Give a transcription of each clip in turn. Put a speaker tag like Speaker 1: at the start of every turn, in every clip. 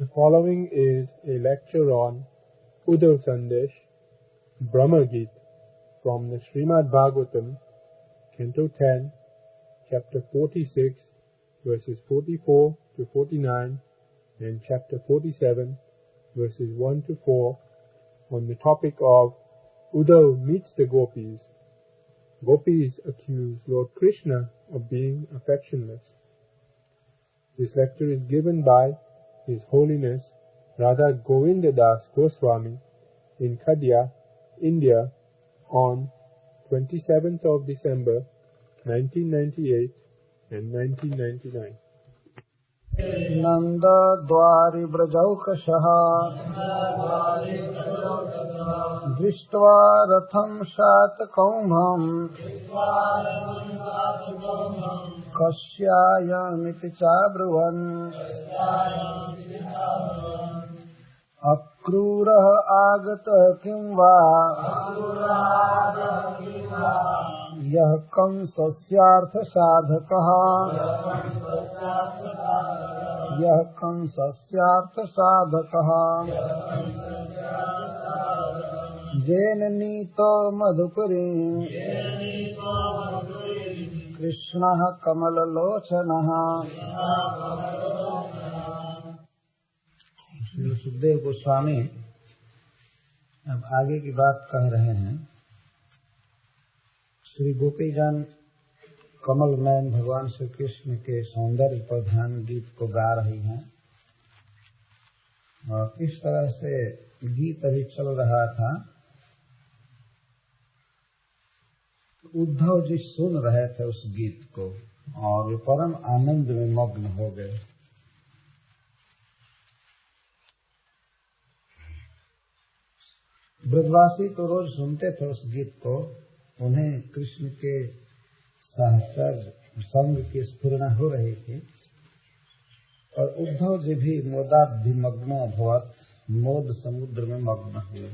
Speaker 1: The following is a lecture on Uddhav Sandesh, Brahma Geet, from the Srimad Bhagavatam, Canto 10, Chapter 46, verses 44 to 49, and Chapter 47, verses 1 to 4, on the topic of Uddhav meets the gopis. Gopis accuse Lord Krishna of being affectionless. This lecture is given by His Holiness Radha Govinda Das Goswami in Khadia, India, on 27th of December 1998 and 1999.
Speaker 2: नंद द्वारि ब्रजौकशः दृष्ट्वा रथं शातकौमं कस्यायमिति चाब्रुवन् अक्रूरः आगतः किं वा यः कंसस्यार्थसाधकः येन नीतो मधुपुरीं कृष्णः कमललोचनः। श्री सुखदेव गोस्वामी अब आगे की बात कह रहे हैं। श्री गोपीजन कमल नयन भगवान श्री कृष्ण के सौंदर्य प्रधान गीत को गा रही हैं और इस तरह से गीत अभी चल रहा था। उद्धव जी सुन रहे थे उस गीत को और वे परम आनंद में मग्न हो गए। ब्रजवासी तो रोज सुनते थे उस गीत को, उन्हें कृष्ण के साहचर्य संग की स्फुरना हो रही थी और उद्धव जी भी मोदाभिमग्न अभवत मोद समुद्र में मग्न हुए।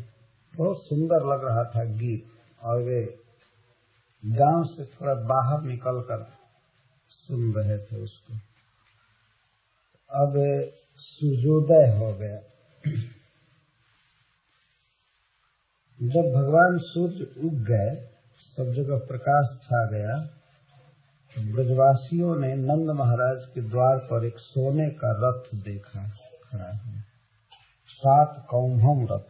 Speaker 2: बहुत सुंदर लग रहा था गीत और वे गांव से थोड़ा बाहर निकलकर सुन रहे थे उसको। अब सूर्योदय हो गया। जब भगवान सूर्य उग गए, सब जगह प्रकाश छा गया, तो ब्रजवासियों ने नंद महाराज के द्वार पर एक सोने का रथ देखा खड़ा है, 7 कौम्भम रथ।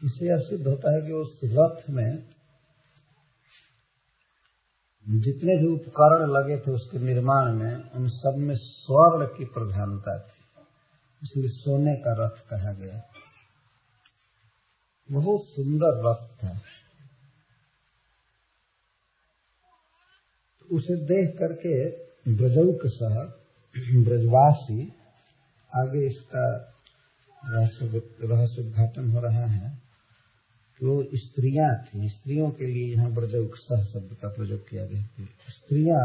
Speaker 2: इससे यह सिद्ध होता है कि उस रथ में जितने भी उपकरण लगे थे उसके निर्माण में, उन सब में स्वर्ण की प्रधानता थी, इसलिए सोने का रथ कहा गया। बहुत सुंदर रथ था। उसे देख करके ब्रजौकशः ब्रजवासी, आगे इसका रहस्य उद्घाटन हो रहा है कि वो स्त्रियां थी। स्त्रियों के लिए यहाँ ब्रजौकशः शब्द का प्रयोग किया गया। स्त्रियां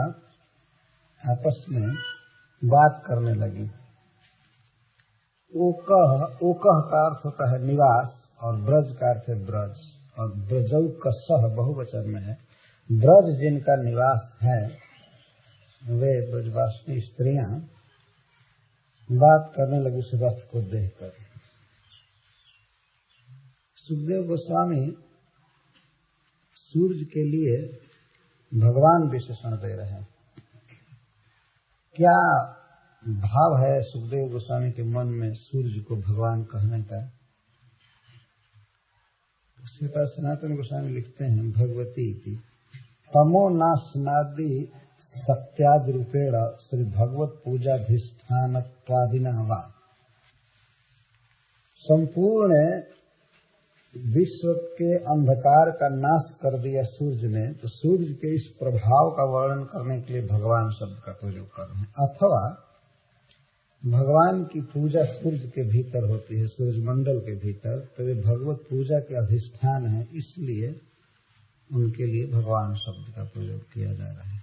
Speaker 2: आपस में बात करने लगी। ओकह का अर्थ होता है निवास और ब्रज का अर्थ है ब्रज, और ब्रजौकशः बहुवचन में है। ब्रज जिनका निवास है वे ब्रजवासिनी स्त्रियां बात करने लगी उस रथ को देखकर। सुखदेव गोस्वामी सूर्य के लिए भगवान विशेषण दे रहे हैं। क्या भाव है सुखदेव गोस्वामी के मन में सूर्य को भगवान कहने का? श्रीता सनातन गोस्वामी लिखते हैं, भगवती की तमो नाशनादि सत्यादि रूपेण श्री भगवत पूजाधिष्ठानत्वादिना वा। संपूर्ण विश्व के अंधकार का नाश कर दिया सूर्य ने, तो सूर्य के इस प्रभाव का वर्णन करने के लिए भगवान शब्द का प्रयोग कर रहे हैं। अथवा भगवान की पूजा सूर्य के भीतर होती है, सूर्य मंडल के भीतर, तो वे भगवत पूजा के अधिष्ठान है, इसलिए उनके लिए भगवान शब्द का प्रयोग किया जा रहा है।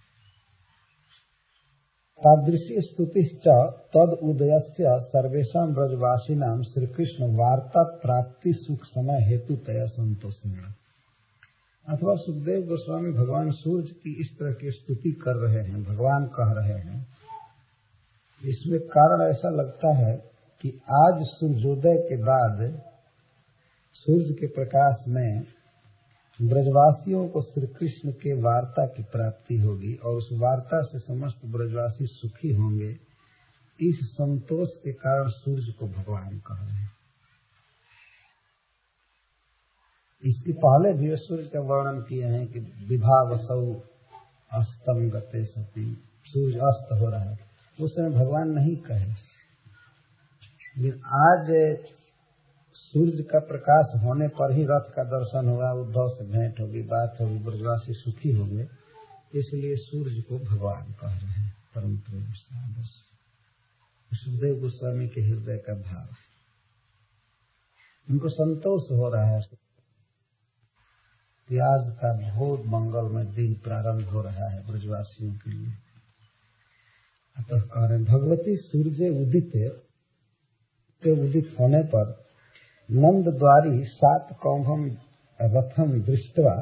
Speaker 2: तादृशी स्तुतिश्च तद उदयस्य सर्वेषां ब्रजवासिनां श्री कृष्ण वार्ता प्राप्ति सुख समय हेतुतया संतोषेण। अथवा सुखदेव गोस्वामी भगवान सूर्य की इस तरह की स्तुति कर रहे हैं, भगवान कह रहे हैं इसमें कारण ऐसा लगता है कि आज सूर्योदय के बाद सूर्य के प्रकाश में ब्रजवासियों को श्री कृष्ण के वार्ता की प्राप्ति होगी और उस वार्ता से समस्त ब्रजवासी सुखी होंगे। इस संतोष के कारण सूर्य को भगवान कह रहे हैं। इसके पहले भी सूर्य का वर्णन किए हैं कि विभावसौ अस्तम गते सती, सूर्य अस्त हो रहा है, उस समय भगवान नहीं कहे। लेकिन आज सूर्य का प्रकाश होने पर ही रथ का दर्शन हुआ, उद्धव से भेंट होगी, बात होगी, ब्रजवासी सुखी होंगे, इसलिए सूर्य को भगवान कह रहे हैं। परम प्रेम से सुखदेव गोस्वामी के हृदय का भाव, उनको संतोष हो रहा है कि आज का बहुत मंगलमय दिन प्रारंभ हो रहा है ब्रजवासियों के लिए। अतः कह रहे भगवती सूर्य उदित होने पर नंद द्वारी सात कौभम रथम दृष्ट्वा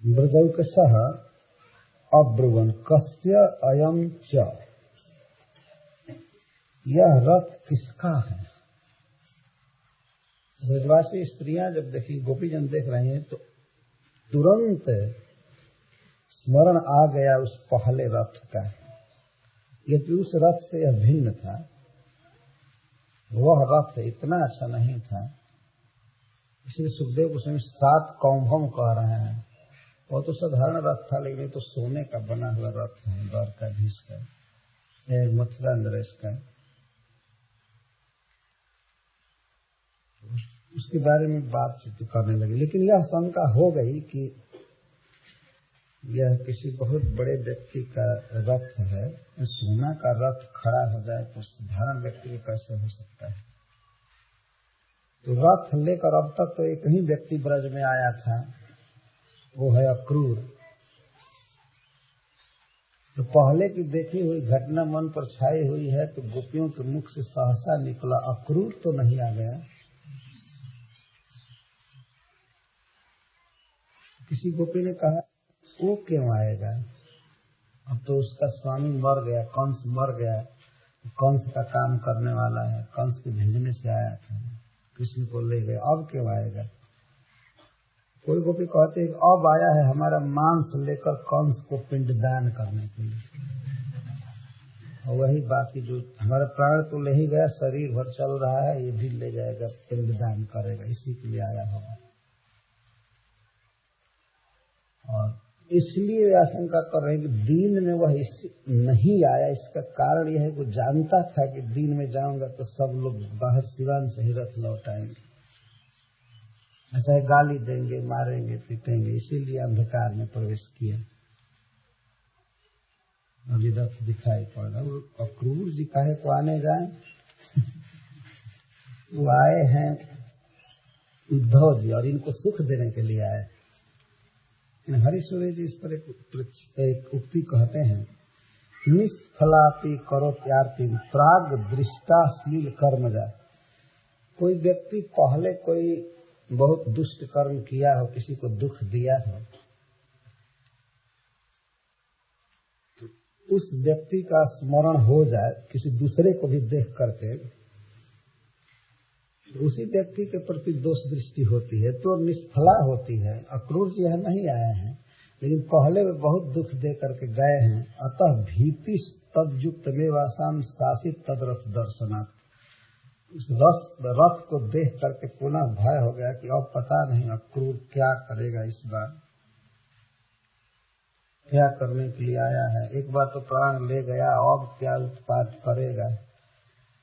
Speaker 2: ब्रजौकसः अब्रुवन् कस्य अयं च, यह रथ किसका है। ब्रजवासी स्त्रियां जब देखी, गोपीजन देख रहे हैं, तो तुरंत स्मरण आ गया उस पहले रथ का। यदि उस रथ से यह भिन्न था, वह रथ इतना अच्छा नहीं था, इसलिए सुखदेव गोस्वामी सात कौभम कह रहे हैं। वो तो साधारण रथ था, लेकिन तो सोने का बना हुआ रथ है, द्वारकाधीश का, मथुरा नरेश का। उसके बारे में बातचीत करने लगे, लेकिन यह शंका हो गई कि यह किसी बहुत बड़े व्यक्ति का रथ है, सोना का रथ खड़ा हो जाए तो साधारण व्यक्ति को कैसे हो सकता है। तो रथ लेकर अब तक तो एक ही व्यक्ति ब्रज में आया था, वो है अक्रूर। तो पहले की देखी हुई घटना मन पर छाई हुई है, तो गोपियों के मुख से सहसा निकला, अक्रूर तो नहीं आ गया। किसी गोपी ने कहा, वो क्यों आएगा, अब तो उसका स्वामी मर गया, कंस मर गया, कंस का काम करने वाला है, कंस के भेजने से आया था, कृष्ण को ले गए, अब क्यों आएगा। कोई गोपी कहते हैं अब आया है हमारा मांस लेकर कंस को पिंडदान करने के लिए। और वही बात की जो हमारा प्राण तो ले ही गया, शरीर भर चल रहा है, ये भी ले जाएगा, पिंडदान करेगा, इसी के लिए आया होगा। और इसलिए आशंका कर रहे हैं कि दिन में वह नहीं आया। इसका कारण यह है कि जानता था कि दिन में जाऊंगा तो सब लोग बाहर सिवान से ही रथ लौटाएंगे, चाहे गाली देंगे, मारेंगे, पीटेंगे, इसीलिए अंधकार में प्रवेश किया। अभी रथ दिखाई पड़ रहा। अक्रूर जी काहे को आने जाए, वो आए हैं उद्धव जी और इनको सुख देने के लिए आए। हरिसूर्य जी इस पर एक उक्ति कहते हैं, निष्फलाति करोत्यार्ति प्राग दृष्टाश्लील कर्मजा। कोई व्यक्ति पहले कोई बहुत दुष्ट कर्म किया हो, किसी को दुख दिया हो, तो उस व्यक्ति का स्मरण हो जाए किसी दूसरे को भी देख करके, उसी व्यक्ति के प्रति दोष दृष्टि होती है तो निष्फला होती है। अक्रूर जी यहाँ नहीं आए हैं, लेकिन पहले वे बहुत दुख दे करके गए हैं। अतः भीति तद्युक्त में वासाम शासित तदरथ दर्शनात्, उस रथ को देख करके पुनः भय हो गया कि अब पता नहीं अक्रूर क्या करेगा, इस बार क्या करने के लिए आया है। एक बार तो प्राण ले गया, अब क्या उत्पात करेगा।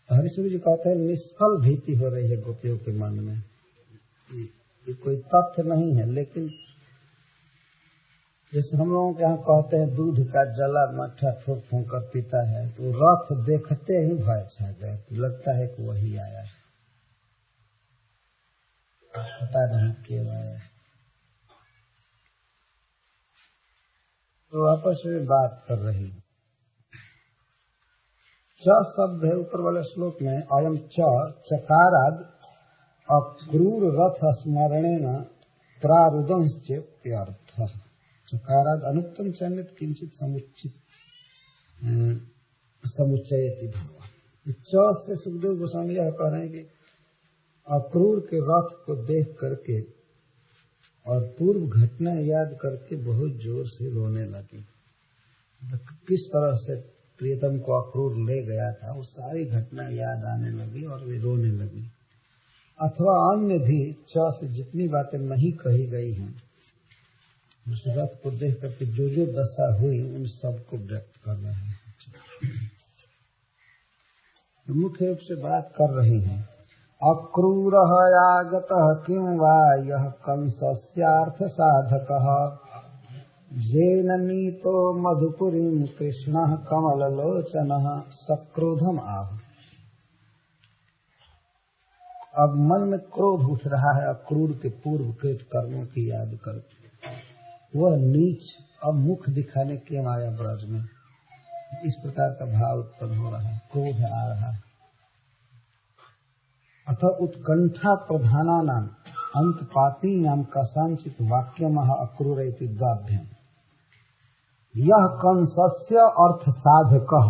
Speaker 2: हरिसूर्य जी कहते हैं निष्फल भीति हो रही है गोपियों के मन में। ये कोई तथ्य नहीं है, लेकिन जैसे हम लोगों के यहाँ कहते हैं दूध का जला मट्ठा फूंक फूंक कर पीता है, तो रथ देखते ही भय छा गए, लगता है कि वही आया है, पता नहीं क्यों आया। तो आपस में बात कर रही है। च शब्द है ऊपर वाले श्लोक में, अयम च चकाराद अक्रूर रथ स्मरणेन प्रारुदंश्चेत्यर्थ। चकाराद अनुक्तम चयनित किंचित समुचित समुच्चयति भाव। 4 से सुखदेव गोस्वामी यह कह रहे हैं कि अक्रूर के रथ को देख करके और पूर्व घटना याद करके बहुत जोर से रोने लगी। किस तरह से प्रियतम को अक्रूर ले गया था वो सारी घटना याद आने लगी और वे रोने लगी। अथवा अन्य भी 4 से जितनी बातें नहीं कही गई हैं उस रथ को देख करके जो जो दशा हुई उन सबको व्यक्त कर रहे हैं। मुख्य रूप से बात कर रही हैं अक्रूर आगतः किं वा यः कंसस्यार्थ साधकः येन नीतो मधुपुरीं कृष्णः कमललोचनः सक्रोधम आह। अब मन में क्रोध उठ रहा है अक्रूर के पूर्व कृत कर्मों की याद करके। वह नीच अब मुख दिखाने के आया ब्रज में, इस प्रकार का भाव उत्पन्न हो रहा है, क्रोध आ रहा है। अतः उत्कंठा प्रधानानाम अंतपातीनाम कसांचित वाक्यमः अक्रूर इति द्वाभ्याम्। यह कंसस्य अर्थ साधकः,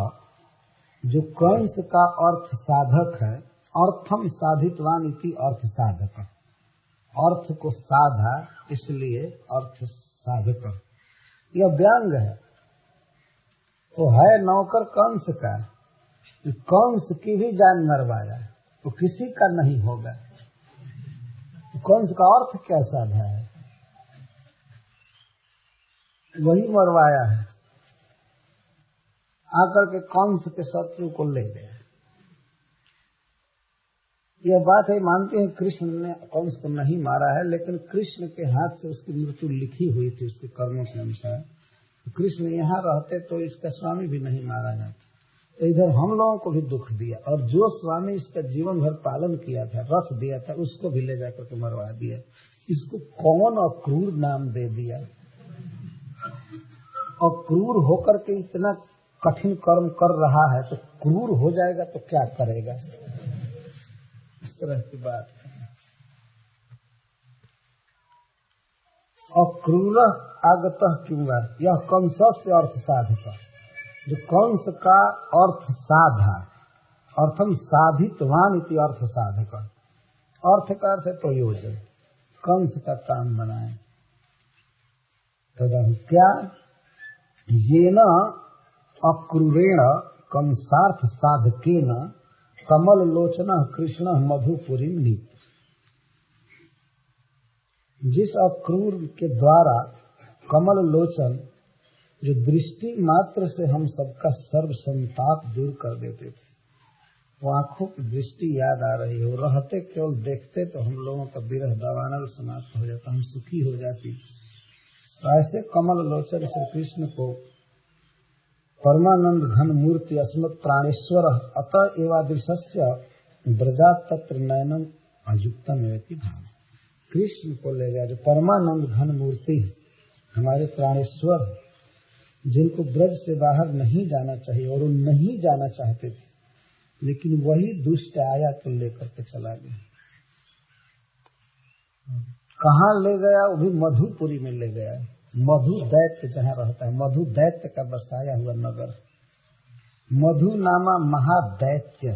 Speaker 2: जो कंस का अर्थ साधक है, अर्थम साधितवान इति अर्थ साधक, अर्थ को साधा इसलिए अर्थ साधक। यह व्यंग है, तो है नौकर कंस का, कंस की भी जान मरवाया तो किसी का नहीं होगा। तो कंस का अर्थ क्या साधा है, वही मरवाया है, आकर के कंस के शत्रु को ले गया। यह बात है, मानते हैं कृष्ण ने कंस को नहीं मारा है, लेकिन कृष्ण के हाथ से उसकी मृत्यु लिखी हुई थी उसके कर्मों के अनुसार। तो कृष्ण यहाँ रहते तो इसका स्वामी भी नहीं मारा जाता। तो इधर हम लोगों को भी दुख दिया, और जो स्वामी इसका जीवन भर पालन किया था, रथ दिया था, उसको भी ले जाकर के मरवा दिया। इसको कौन अक्रूर नाम दे दिया। अक्रूर होकर के इतना कठिन कर्म कर रहा है, तो क्रूर हो जाएगा तो क्या करेगा, इस तरह की बात है। अक्रूर आगतः किं वा यह कंसस्य अर्थ साधक, जो कंस का अर्थ साधा, अर्थम साधितवान इति अर्थ साधक। अर्थ का अर्थ है प्रयोजन, कंस का काम बनाए। तदा क्या येन अक्रूरेण कंसार्थ साधकेन कमल लोचन कृष्ण मधुपुरी नीत। जिस अक्रूर के द्वारा कमल लोचन, जो दृष्टि मात्र से हम सबका सर्व संताप दूर कर देते थे, वो आंखों की दृष्टि याद आ रही है। वो रहते केवल देखते तो हम लोगों का विरह दावानल समाप्त हो जाता, हम सुखी हो जाती। तो ऐसे कमल लोचन श्री कृष्ण को परमानंद घन मूर्ति अस्मत् प्राणेश्वर अतः एवादृश्य ब्रजात तत्र नयनम अयुक्तम एवं भाव। कृष्ण को ले गया जो परमानंद घन मूर्ति है, हमारे प्राणेश्वर, जिनको ब्रज से बाहर नहीं जाना चाहिए और वो नहीं जाना चाहते थे, लेकिन वही दुष्ट आया तो लेकर के चला गया। कहाँ ले गया, वो भी मधुपुरी में ले गया। मधु दैत्य जहाँ रहता है, मधु दैत्य का बसाया हुआ नगर। मधु नामा महादैत्य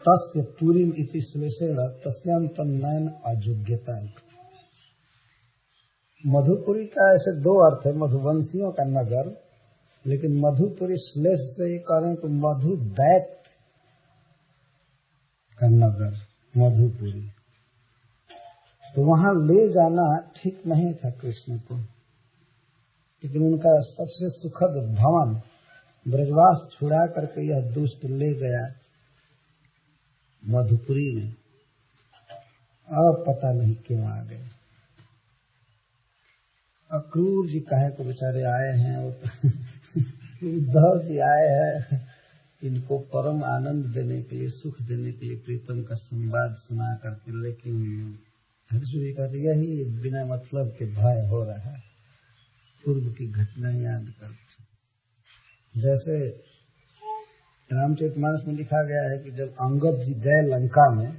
Speaker 2: तस्य पुरीम इति श्लेषेण तस्याम तन्नयन अयोग्यता। मधुपुरी का ऐसे 2 अर्थ है, मधुवंशियों का नगर, लेकिन मधुपुरी श्लेष से ये कह रहे हैं कि मधु दैत्य का नगर मधुपुरी। तो वहां ले जाना ठीक नहीं था कृष्ण को, लेकिन उनका सबसे सुखद भवन ब्रजवास छुड़ा करके यह दुष्ट ले गया मधुपुरी में। अब पता नहीं क्यों आ गए। अक्रूर जी काहे को बेचारे आए हैं, उद्धव जी आए हैं इनको परम आनंद देने के लिए, सुख देने के लिए, प्रीतम का संवाद सुना करके। लेकिन हर्षवी कहते यही बिना मतलब के भय हो रहा है, पूर्व की घटना याद करके। जैसे रामचरितमानस में लिखा गया है कि जब अंगद जी गए लंका में,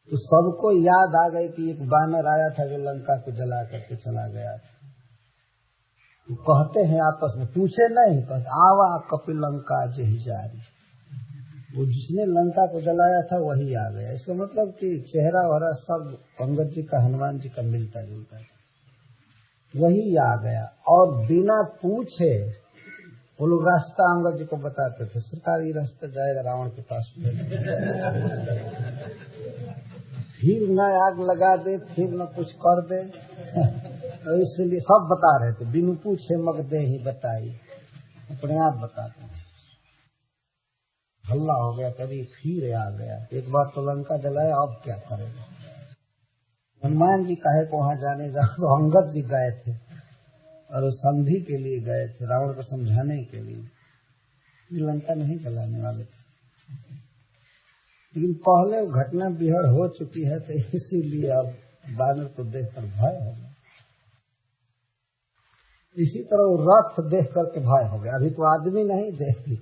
Speaker 2: तो सबको याद आ गई कि एक बानर आया था जो लंका को जला करके चला गया था। कहते हैं आपस में, पूछे नहीं, कहते आवा कपिल लंका जही जारी। वो जिसने लंका को जलाया था वही आ गया। इसका मतलब कि चेहरा वरा सब अंगद जी का हनुमान जी का मिलता जुलता था, वही आ गया। और बिना पूछे वो लोग रास्ता अंगद जी को बताते थे, सरकार ये रास्ता जाएगा रावण के पास, फिर न आग लगा दे, फिर न कुछ कर दे। इसलिए सब बता रहे थे, बिनु पूछे मगदे ही बताई, अपने आप बताते थे। हल्ला हो गया, कभी फिर आ गया। एक बार तो लंका जलाया, अब क्या करेगा। हनुमान जी काहे को वहां जाने जा, तो अंगद जी गए थे और वो संधि के लिए गए थे, रावण को समझाने के लिए। लंका नहीं जलाने वाले थे, लेकिन पहले घटना बिहड़ हो चुकी है, तो इसीलिए अब बानर को देखकर भय हो गया। इसी तरह रथ देख करके भय हो गया। अभी तो आदमी नहीं देखी,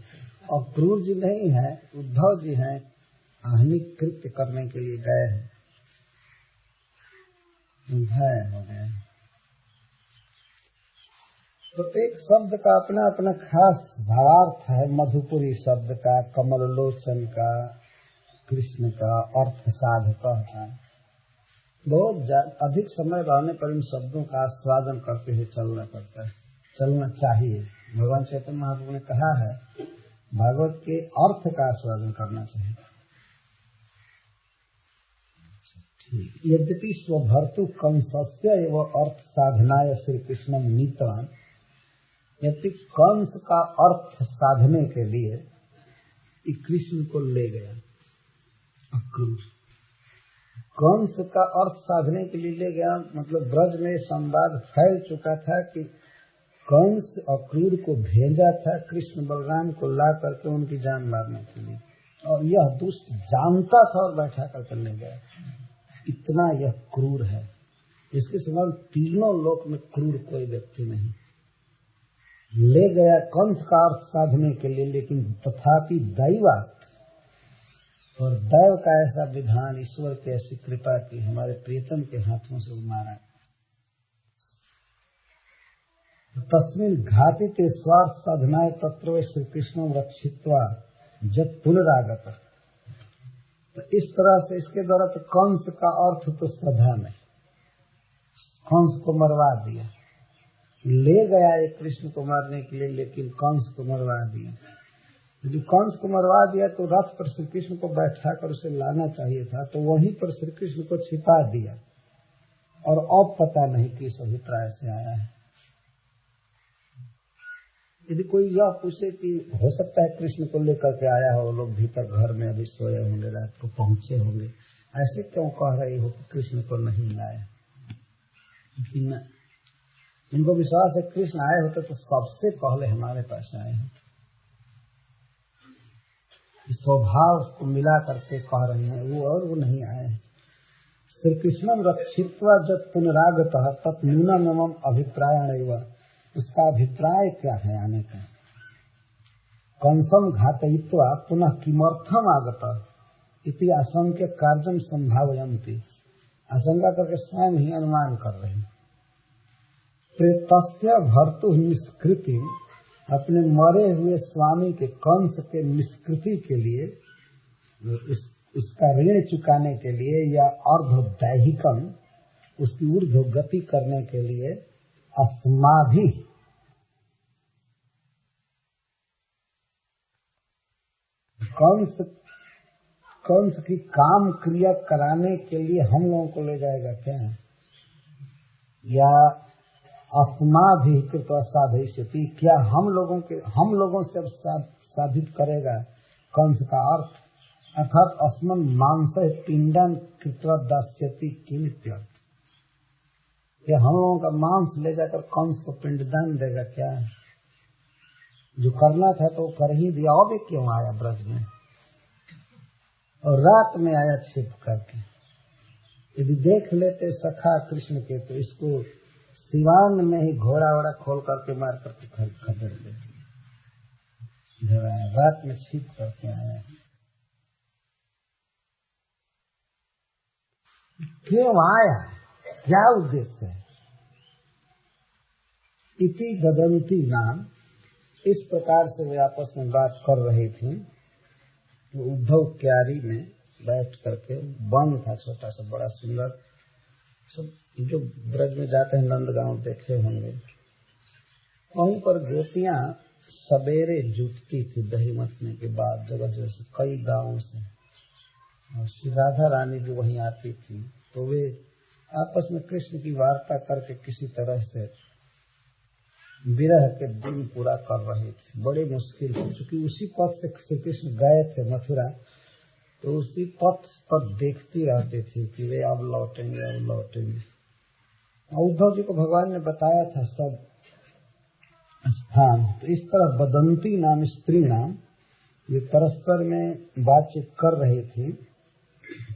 Speaker 2: और क्रूर जी नहीं है, उद्धव जी हैं, आहनिक कृत्य करने के लिए गए हैं, भय हो गए। प्रत्येक शब्द का अपना अपना खास भावार्थ है। मधुपुरी शब्द का, कमल लोचन का, कृष्ण का, अर्थ साधक का। बहुत अधिक समय रहने पर इन शब्दों का आस्वादन करते हुए चलना पड़ता है, चलना चाहिए। भगवान चैतन्य महाप्रभु ने कहा है, भागवत के अर्थ का आस्वादन करना चाहिए। यद्यपि स्वभर्तु कंसस्य एवं अर्थ साधनाय श्री कृष्ण नीतवान, यद्यपि कंस का अर्थ साधने के लिए कृष्ण को ले गया। अक्रूर कंस का अर्थ साधने के लिए ले गया, मतलब ब्रज में संवाद फैल चुका था कि कंस अक्रूर को भेजा था कृष्ण बलराम को ला करके उनकी जान मारने के लिए, और यह दुष्ट जानता था और बैठा करके ले गया। इतना यह क्रूर है, इसके समान तीनों लोक में क्रूर कोई व्यक्ति नहीं। ले गया कंस का अर्थ साधने के लिए, लेकिन तथापि दैवात, और दैव का ऐसा विधान, ईश्वर की ऐसी कृपा की हमारे प्रियतम के हाथों से मारा। तस्मिन् घातिते स्वार्थ साधनाय तत्र श्री कृष्ण रक्षित्वा जब पुनरागत। तो इस तरह से इसके द्वारा तो कंस का अर्थ तो श्रद्धा में, कंस को मरवा दिया। ले गया एक कृष्ण को मारने के लिए, लेकिन कंस को मरवा दिया। यदि कंस को मरवा दिया तो रथ पर श्री कृष्ण को बैठा कर उसे लाना चाहिए था, तो वहीं पर श्री कृष्ण को छिपा दिया, और अब पता नहीं किस अभिप्राय से आया है। यदि कोई यह पूछे कि हो सकता है कृष्ण को लेकर के आया हो, लोग भीतर घर में अभी सोए होंगे, रात को पहुंचे होंगे, ऐसे क्यों कह रही हो कि कृष्ण को नहीं लाया। लेकिन इनको विश्वास है कृष्ण आए होते तो सबसे पहले हमारे पास आए होते। स्वभाव को मिला करके कह रहे हैं वो, और वो नहीं आए। श्री कृष्णम रक्षित्वा जब पुनरागत तत् न्यूनम अभिप्रायण, उसका अभिप्राय क्या है आने का। कंसम घातयित्वा पुनः किमर्थम आगत इति आशंक्य कार्यम संभावयन्ति, आशंका करके स्वयं ही अनुमान कर रहे हैं। प्रेतस्य भर्तु निष्कृति, अपने मरे हुए स्वामी के कंस के निष्कृति के लिए, उसका ऋण चुकाने के लिए, या अर्धदैहिकम, उसकी ऊर्ध्व गति करने के लिए, अस्माभि कंस की काम क्रिया कराने के लिए हम लोगों को ले जाएगा क्या, या अस्माभि कृत साधयिष्यति, क्या हम लोगों से अब साधित करेगा कंस का अर्थ, अर्थात अस्मन् मांस पिंडन कृत्वा दास्यति किमित्यर्थ, क्या हम लोगों का मांस ले जाकर कंस को पिंडदान देगा क्या। जो करना था तो कर ही दिया, अब क्यों आया ब्रज में, और रात में आया छिप करके। यदि देख लेते सखा कृष्ण के तो इसको सिवान में ही घोड़ा वोड़ा खोल करके मार करके खदेड़ देते। रात में छिप करके आया। क्यों आया, क्या उद्देश्य है। इति गदंती नाम, इस प्रकार से वे आपस में बात कर रही थी। उद्धव क्यारी में बैठ करके, वन था छोटा सा बड़ा सुंदर, सब जो ब्रज में जाते हैं नंदगांव देखे होंगे, वहीं पर गोपियां सवेरे जुटती थी दही मथने के बाद जगह जगह से, कई गांवों से, और श्री राधा रानी भी वहीं आती थी। तो वे आपस में कृष्ण की वार्ता करके किसी तरह से विरह के दिन पूरा कर रहे थे, बड़े मुश्किल से, क्योंकि उसी पथ से श्री कृष्ण गए थे मथुरा, तो उसी पथ पर देखती रहती थी कि वे अब लौटेंगे, अब लौटेंगे। उद्धव जी को भगवान ने बताया था सब स्थान। तो इस तरह बदंती नाम स्त्री नाम, ये परस्पर में बातचीत कर रही थी।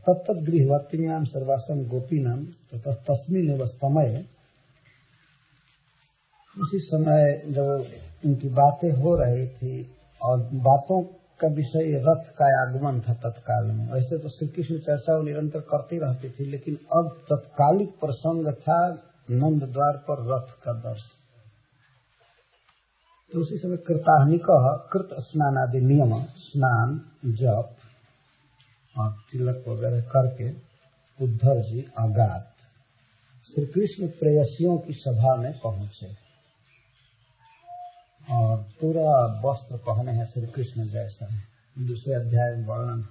Speaker 2: तत्त गृहवती नाम सर्वासम गोपी नाम तथा तस्मिन एवं समय, उसी समय जब उनकी बातें हो रही थी और बातों का विषय रथ का आगमन था तत्काल में। वैसे तो श्री कृष्ण चर्चा वो निरंतर करती रहती थी, लेकिन अब तत्कालिक प्रसंग था नंद द्वार पर रथ का दर्शन। तो उसी समय कृताहनिक कृत स्नान आदि नियम, स्नान जप और तिलक वगैरह करके उद्धव जी अगात श्री कृष्ण प्रेयसियों की सभा में पहुंचे और पूरा वस्त्र पहने हैं श्री कृष्ण जैसा। दूसरे अध्याय में वर्णन,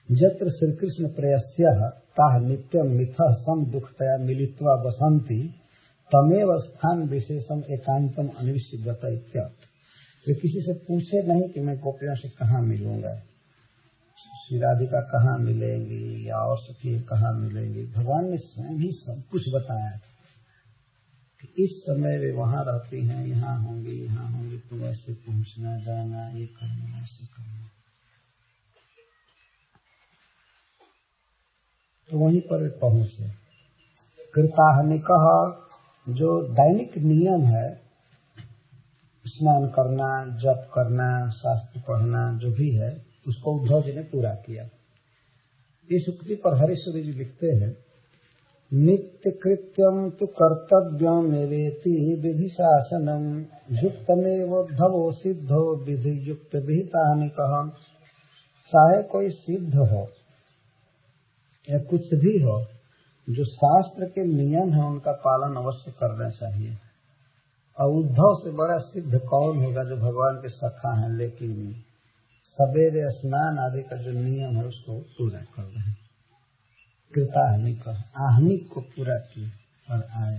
Speaker 2: जत्र श्री कृष्ण प्रेयस्यः ताः नित्यं मिथः सम दुखतया मिलित्वा वसन्ति तमेव स्थान विशेषम एकांतम अनिविश्य गत इत्यर्थ। वे किसी से पूछे नहीं कि मैं गोपियों से कहाँ मिलूंगा, श्री राधिका कहाँ मिलेंगी या और सखी कहाँ मिलेंगी। भगवान ने स्वयं ही सब कुछ बताया था कि इस समय वे वहाँ रहती हैं, यहाँ होंगी, तुम ऐसे पहुँचना, जाना, ये करना, ऐसे करना। तो वहीं पर वे पहुँचे। कृताहनिकः, जो दैनिक नियम है, स्नान करना, जप करना, शास्त्र पढ़ना, जो भी है, उसको उद्धव जी ने पूरा किया। इस उक्ति पर हरीश्वरी जी लिखते हैं, नित्य कृत्यम तु कर्तव्यम एवेति विधि शासनम युक्तमेवोद्धवो सिद्धो विधि युक्त विहितानिकः। चाहे कोई सिद्ध हो या कुछ भी हो, जो शास्त्र के नियम है उनका पालन अवश्य करना चाहिए। और उद्धव से बड़ा सिद्ध कौन होगा जो भगवान के सखा हैं, लेकिन सवेरे स्नान आदि का जो नियम है उसको पूरा कर रहे हैं। कृताहनिक, आहनिक को पूरा किए और आए।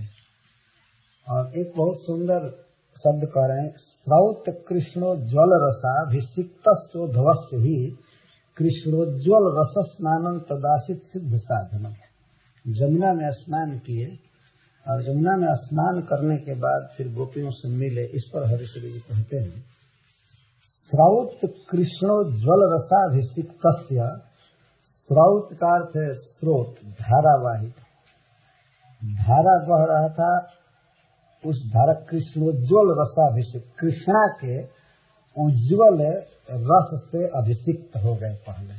Speaker 2: और एक बहुत सुंदर शब्द कह रहे हैं, स्रौत कृष्णोज्वल रसाभिषिक्तोध्वस्य ही कृष्णोज्वल रस स्नानं तदासित सिद्ध साधनम। जमुना में स्नान किए और जमुना में स्नान करने के बाद फिर गोपियों से मिले। इस पर हरीश्वरी जी कहते हैं, स्रौत कृष्णोज्वल रसाभिषिक्तस्य, स्रौत का अर्थ है स्रोत, धारावाही, धारा बह रहा था, उस धारा कृष्णोज्वल रसाभिषिक्त, कृष्णा के उज्ज्वल रस से अभिषिक्त हो गए पहले।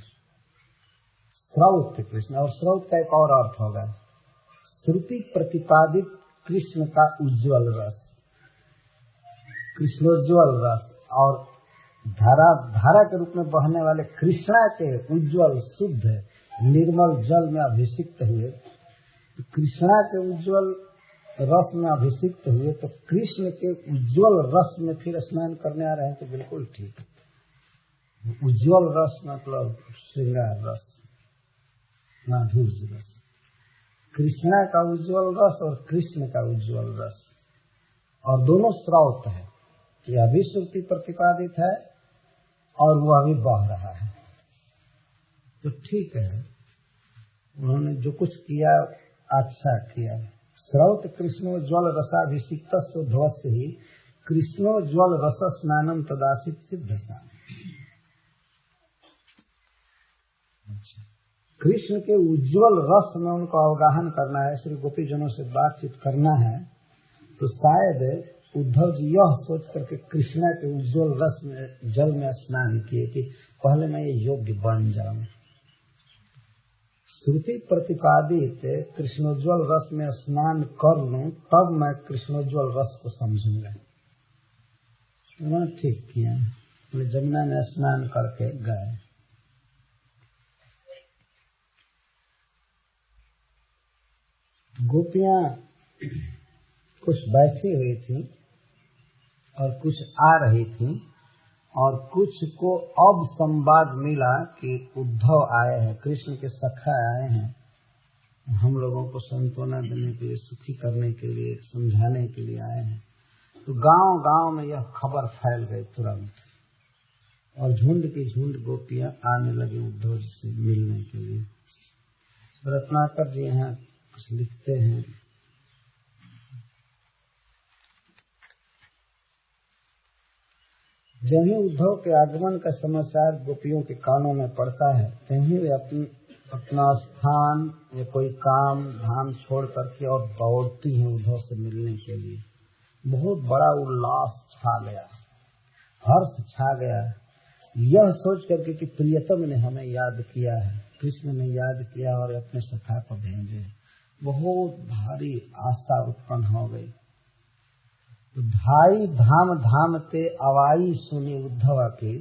Speaker 2: स्रौत कृष्ण, और स्रौत का एक और अर्थ होगा श्रुति प्रतिपादित कृष्ण का उज्ज्वल रस, कृष्णोज्वल रस, और धारा के रूप में बहने वाले कृष्णा के उज्ज्वल शुद्ध निर्मल जल में अभिषिक्त हुए। तो कृष्णा के उज्ज्वल रस में अभिषिक्त हुए, तो कृष्ण के उज्ज्वल रस में फिर स्नान करने आ रहे हैं, तो बिल्कुल ठीक। उज्ज्वल रस मतलब श्रृंगार रस, माधुर्य रस, कृष्णा का उज्ज्वल रस और कृष्ण का उज्ज्वल रस, और दोनों स्रोत है। यह भी श्रुति प्रतिपादित है और वह भी बह रहा है, तो ठीक है। उन्होंने जो कुछ किया अच्छा किया। स्रौत कृष्णोज्वल रसाभिषिक्तोध्वस्य ही कृष्णोज्वल रस स्नानम तदासित सिद्ध स्नान। कृष्ण के उज्ज्वल रस में उनको अवगाहन करना है, श्री गोपीजनों से बातचीत करना है, तो शायद उद्धव जी यह सोच करके कृष्णा के उज्ज्वल रस में जल में स्नान किए कि पहले मैं ये योग्य बन जाऊं। श्रुति प्रतिपादित कृष्णोज्वल रस में स्नान कर लूं तब मैं कृष्णोज्वल रस को समझूंगा। उन्होंने ठीक किया, जमुना में स्नान करके गए। गोपियां कुछ बैठी हुई थी और कुछ आ रही थी, और कुछ को अब संवाद मिला कि उद्धव आए हैं, कृष्ण के सखा आए हैं, हम लोगों को सांत्वना देने के लिए, सुखी करने के लिए, समझाने के लिए आए हैं। तो गांव गांव में यह खबर फैल गई तुरंत, और झुंड की झुंड गोपियां आने लगी उद्धव जी से मिलने के लिए। रत्नाकर जी यहाँ कुछ लिखते हैं। जब ही उद्धव के आगमन का समाचार गोपियों के कानों में पड़ता है, तभी वे अपना स्थान या कोई काम धाम छोड़ करके और दौड़ती हैं उद्धव से मिलने के लिए। बहुत बड़ा उल्लास छा गया, हर्ष छा गया, यह सोच करके कि प्रियतम ने हमें याद किया है, कृष्ण ने याद किया और अपने सखा को भेजे। बहुत भारी आशा उत्पन्न हो गई। तो धाई धाम धाम ते अवाई सुनी उद्धव की,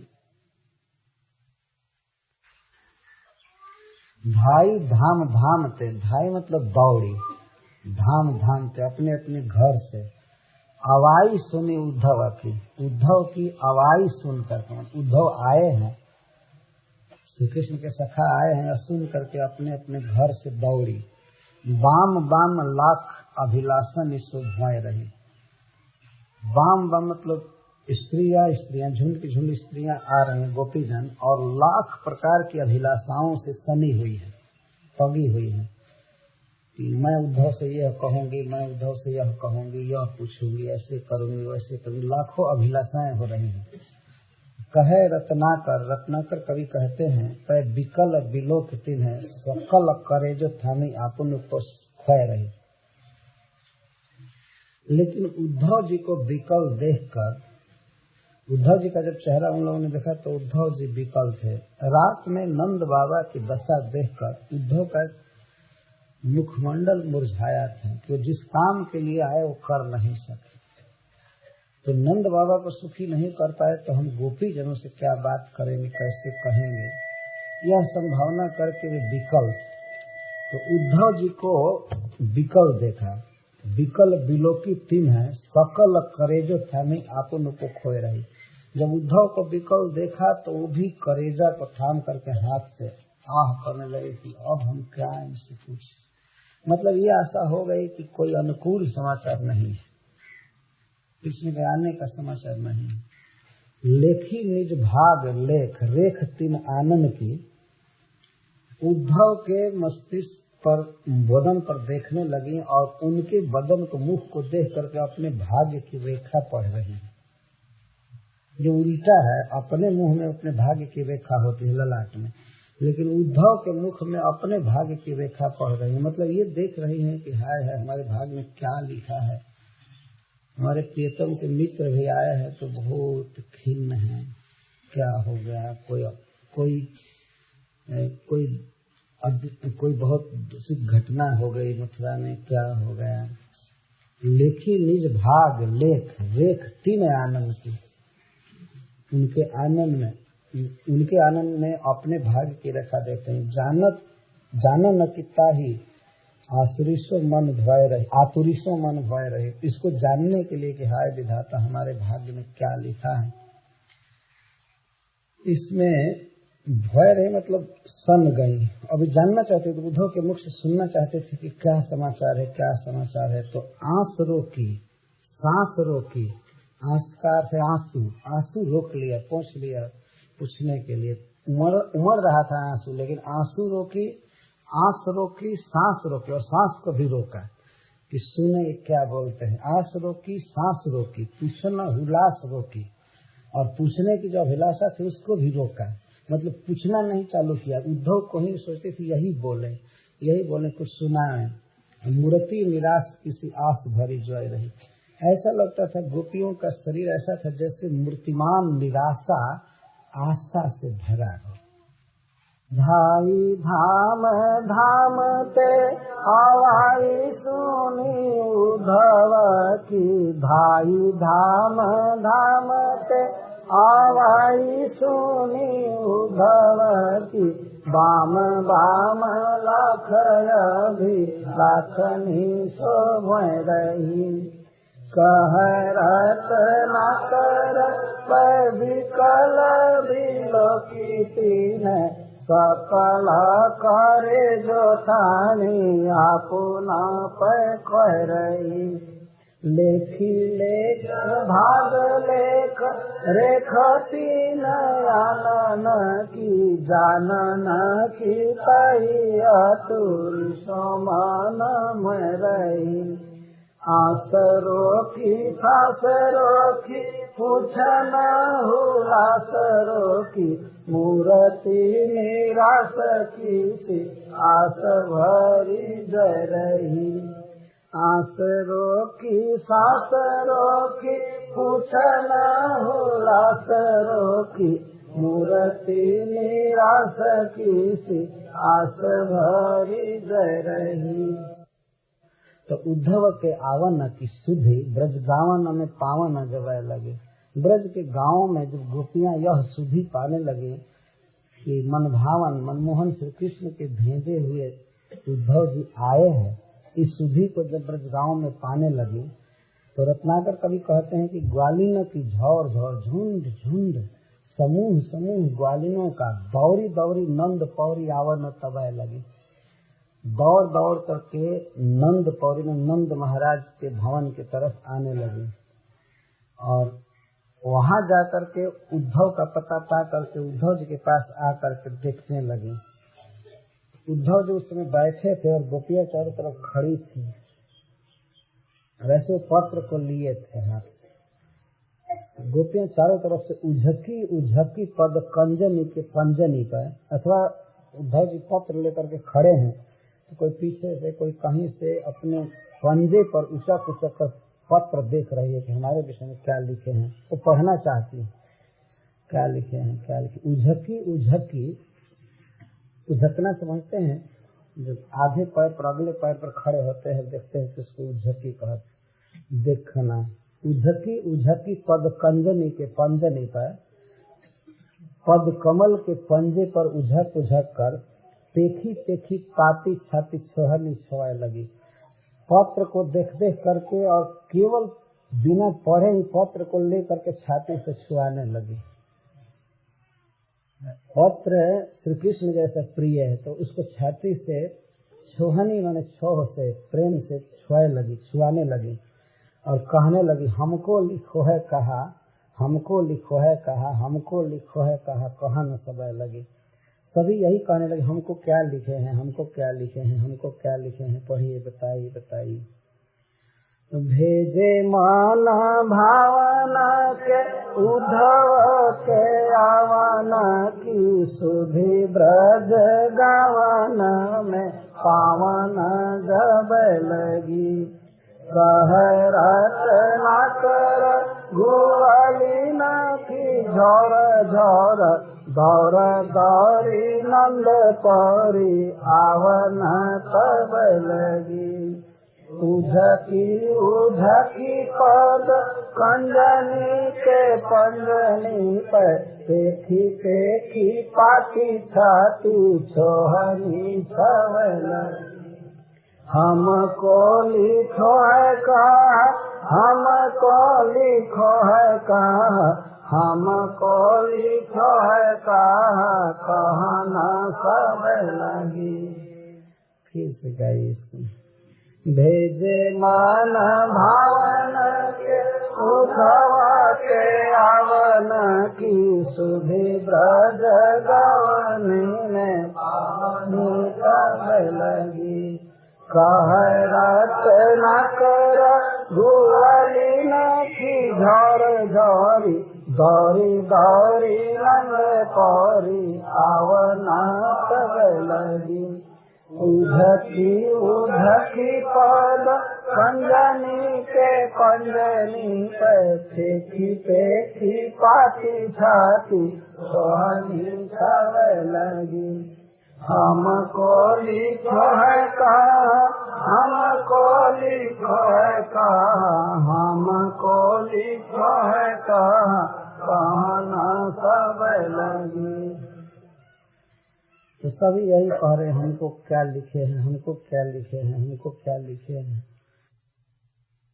Speaker 2: धाई धाम धाम ते, धाई मतलब दौड़ी, धाम धाम ते अपने अपने घर से, अवाई सुनी उद्धव की, उद्धव की अवाई सुनकर, उद्धव आए हैं, श्री कृष्ण के सखा आए हैं, सुन करके अपने अपने घर से दौड़ी। बाम बाम लाख अभिलाषण इसको भय रही। बाम बाम मतलब स्त्रियां, झुंड की झुंड स्त्रियां आ रही हैं, गोपीजन, और लाख प्रकार की अभिलाषाओं से सनी हुई है, पगी हुई है कि मैं उद्धव से यह कहूंगी, मैं उद्धव से यह कहूंगी, यह पूछूंगी, ऐसे करूंगी, वैसे करूंगी, लाखों अभिलाषाएं हो रही हैं। कहे रत्नाकर, रत्नाकर कवि कहते हैं, पै बिकल बिलोक तिन है, सकल करे जो थामी आपन को खोए रही। लेकिन उद्धव जी को विकल देखकर, उद्धव जी का जब चेहरा उन लोगों ने देखा तो उद्धव जी विकल थे। रात में नंद बाबा की दशा देखकर उद्धव का मुखमंडल मुरझाया था कि वो जिस काम के लिए आए वो कर नहीं सके। तो नंद बाबा को सुखी नहीं कर पाए तो हम गोपी जनों से क्या बात करेंगे, कैसे कहेंगे, यह संभावना करके वे विकल थे। तो उद्धव जी को विकल देखा, विकल बिलोकी तीन है, सकल करेजो थामी आपन को खोए रही। जब उद्धव को विकल देखा तो वो भी करेजा को थाम करके हाथ से आह करने लगे कि अब हम क्या इनसे पूछे। मतलब ये आशा हो गई कि कोई अनुकूल समाचार नहीं है, कृष्ण के आने का समाचार नहीं है। लेखी निज भाग लेख रेख तीन आनंद की, उद्धव के मस्तिष्क पर बदन पर देखने लगी और उनके बदन को मुख को देख करके अपने भाग्य की रेखा पढ़ रही है। जो उल्टा है, अपने मुंह में अपने भाग्य की रेखा होती है ललाट में, लेकिन उद्धव के मुख में अपने भाग्य की रेखा पढ़ रही है। मतलब ये देख रही है कि हाय है हमारे भाग्य में क्या लिखा है। हमारे प्रियतम के मित्र भी आए हैं तो बहुत खिन्न है, क्या हो गया, कोई बहुत दूषित घटना हो गई मथुरा में, क्या हो गया। लेखी निज भाग लेख रेख तीन आनंद की, उनके आनंद में अपने भाग्य की रेखा देखते हैं। जानन किता ही आतुरीसो मन भय रहे, इसको जानने के लिए कि हाय विधाता हमारे भाग्य में क्या लिखा है। इसमें भय रहे मतलब सन गई, अभी जानना चाहते थे, उद्धव के मुख से सुनना चाहते थे कि क्या समाचार है, क्या समाचार है। तो आंस रोकी, सांस रोकी, आंस का अर्थ है आंसू रोक लिया, पहुंच लिया पूछने के लिए। उमड़ रहा था आंसू, लेकिन आंसू रोकी, आंस रोकी, सांस रोकी और सांस को भी रोका कि सुने क्या बोलते हैं। आंस रोकी, सांस रोकी, पूछना हुलास रोकी और पूछने की जो अभिलाषा थी उसको भी रोका। मतलब पूछना नहीं चालू किया, उद्धव को ही सोचते थे यही बोले कुछ सुनाए। मूर्ति निराश किसी आस भरी जोय रही। ऐसा लगता था गोपियों का शरीर ऐसा था जैसे मूर्तिमान निराशा आशा से भरा हो। धाई धाम धाम ते आवाई सुनी उद्धव की, धाई धाम धाम ते आवाई सुनी उद्धव की, बाम बाम लाख भी लाखनी शोभ रही, कह रत न कर विकल बिलोकी तीन, सकल करे जो थानी अपना पैख रही, लेखी लेख भाग लेख रेख तीन आनन की, जानन की तही अतुल समान में रही, आसरो की सासरो की पूछन हुलासरो की, मूर्ति निराश की सी आस भरी जय रही, आसरो की सासरो की पूछन हुलासरो की, मूर्ति निराश की सी आस भरी जय रही। तो उद्धव के आवन की सुधि ब्रज गावन में पावन जबय लगे। ब्रज के गांवों में जब गोपियां यह सुधि पाने लगे कि मन भावन मनमोहन श्री कृष्ण के भेजे हुए उद्धव जी आए हैं, इस सुधि को जब ब्रज गांव में पाने लगी तो रत्नाकर कवि कहते हैं कि ग्वालिनों की झौर झौर झुंड झुंड समूह समूह ग्वालिनों का दौरी दौरी नंद पौरी आवन तबय लगी। दौड़ दौड़ करके नंद पौरी में नंद महाराज के भवन की तरफ आने लगी और वहां जाकर के उद्धव का पता पा करके उद्धव जी के पास आकर के देखने लगी। उद्धव जी उस समय बैठे थे और गोपियां चारों तरफ खड़ी थी, वैसे पत्र को लिए थे हाथ। गोपियां चारों तरफ से उझकी उझकी पद कंजनी के पंजनी पर, अथवा उद्धव जी पत्र लेकर के खड़े हैं तो कोई पीछे से कोई कहीं से अपने पंजे पर उचक उचक कर पत्र देख रही है कि हमारे विषय में क्या लिखे हैं, वो पढ़ना चाहती है क्या लिखे हैं क्या लिखे। उझकी उझकी, उझकना समझते हैं, जो आधे पैर पर अगले पैर पर खड़े होते हैं देखते हैं किसको उझकी कहते, देखना। उझकी उझकी पद कंजनी के पंजनी पर, पद कमल के पंजे पर उझक उझक कर देखी देखी पाती छाती छोहनी छोए लगी। पत्र को देख देख करके और केवल बिना पढ़े ही पत्र को लेकर के छाती से छुआने लगी। पत्र श्री कृष्ण जैसा प्रिय है तो उसको छाती से छोहनी माने छोह से प्रेम से छुआने लगी और कहने लगी, हमको लिखो है कहा, हमको लिखो है कहा, हमको लिखो है कहा, कहा न सबय लगी। सभी यही कहने लगे, हमको क्या लिखे हैं, हमको क्या लिखे हैं, हमको क्या लिखे हैं, पढ़िए बताइए बताइए। भेजे माना भावना के उद्धव के आवाना की, सुधि ब्रज गावन में पावन जब लगी। कह रत्ना कर गोवालिना की झोर झोर, दौर दौरी नंद पौरी आवन तब लगी। उझकी उझकी पद कंजनी के पंजनी पर, देखी देखी पाती छाती छोहनी तब लगी। हमको लिखो है कहा, हमको लिखो है कहा, हमको लिखो है कहा, कहना सब लगी। फिर से गाइए इसको। भेजे मन भावन के उद्धवा के आवन की, सुधि ब्रज गावन में पानी तब लगी। कह रत्ना कर गोवालिना की झोर झोरी, दौरी दौरी नंद पौरी आवन तब लगी। उधकी उधकी पद पंजनी के पंजनी पे फेंकी पेखी पाती छाती सोहनी सब लगी। हमको लिखो है कहाँ, हमको लिखो है कहाँ, हमको लिखो है कहाँ, कहना सब लगी। तो सभी यही कह रहे हैं, हमको क्या लिखे हैं, हमको क्या लिखे हैं, हमको क्या लिखे हैं।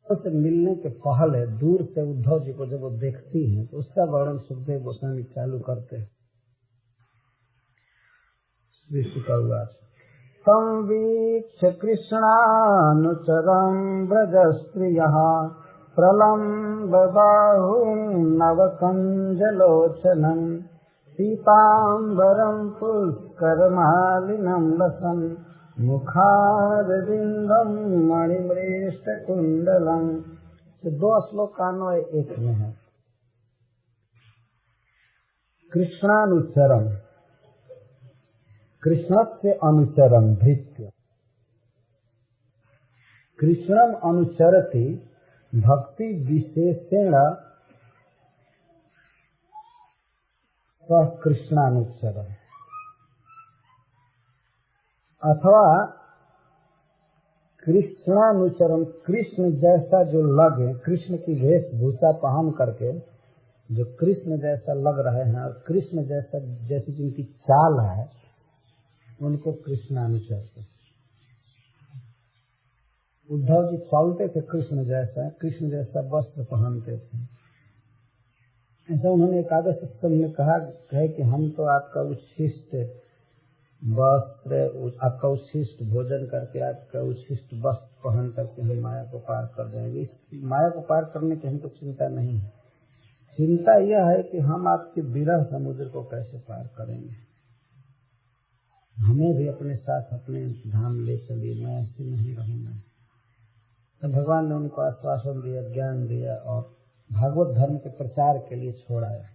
Speaker 2: उससे मिलने के पहले दूर से उद्धव जी को जब वो देखती हैं तो उसका वर्णन सुखदेव गोस्वामी चालू करते हैं। संवीक्ष्य कृष्णानुचरं व्रजस्त्रियः प्रलम्ब बाहुं नवकञ्जलोचनं पीताम्बरं पुष्करमालिनं लसन् मुखारविन्दं मणिमृष्टकुण्डलं। दो श्लोक अन्वय एक में है। कृष्णानुचरम, कृष्णस्य अनुचरम भृत्य, कृष्णम अनुचरति भक्ति विशेषेण सह कृष्णानुचरम। अथवा कृष्णानुचरम, कृष्ण जैसा जो लगे, कृष्ण की वेशभूषा पहन करके जो कृष्ण जैसा लग रहे हैं और कृष्ण जैसा जैसी जिनकी चाल है उनको कृष्णानुचर। उद्धव जी चलते थे कृष्ण जैसा, कृष्ण जैसा वस्त्र पहनते थे। ऐसा उन्होंने एकादश स्कंद में कहा है कि हम तो आपका उच्छिष्ट वस्त्र, आपका उच्छिष्ट भोजन करके, आपका उच्छिष्ट वस्त्र पहन करके हम माया को पार कर जाएंगे। इस माया को पार करने की हमको चिंता नहीं है। चिंता यह है कि हम आपके विरह समुद्र को कैसे पार करेंगे। हमें भी अपने साथ अपने धाम ले चलिए, मैं ऐसे नहीं रहूंगा। तो भगवान ने उनको आश्वासन दिया, ज्ञान दिया और भागवत धर्म के प्रचार के लिए छोड़ाया।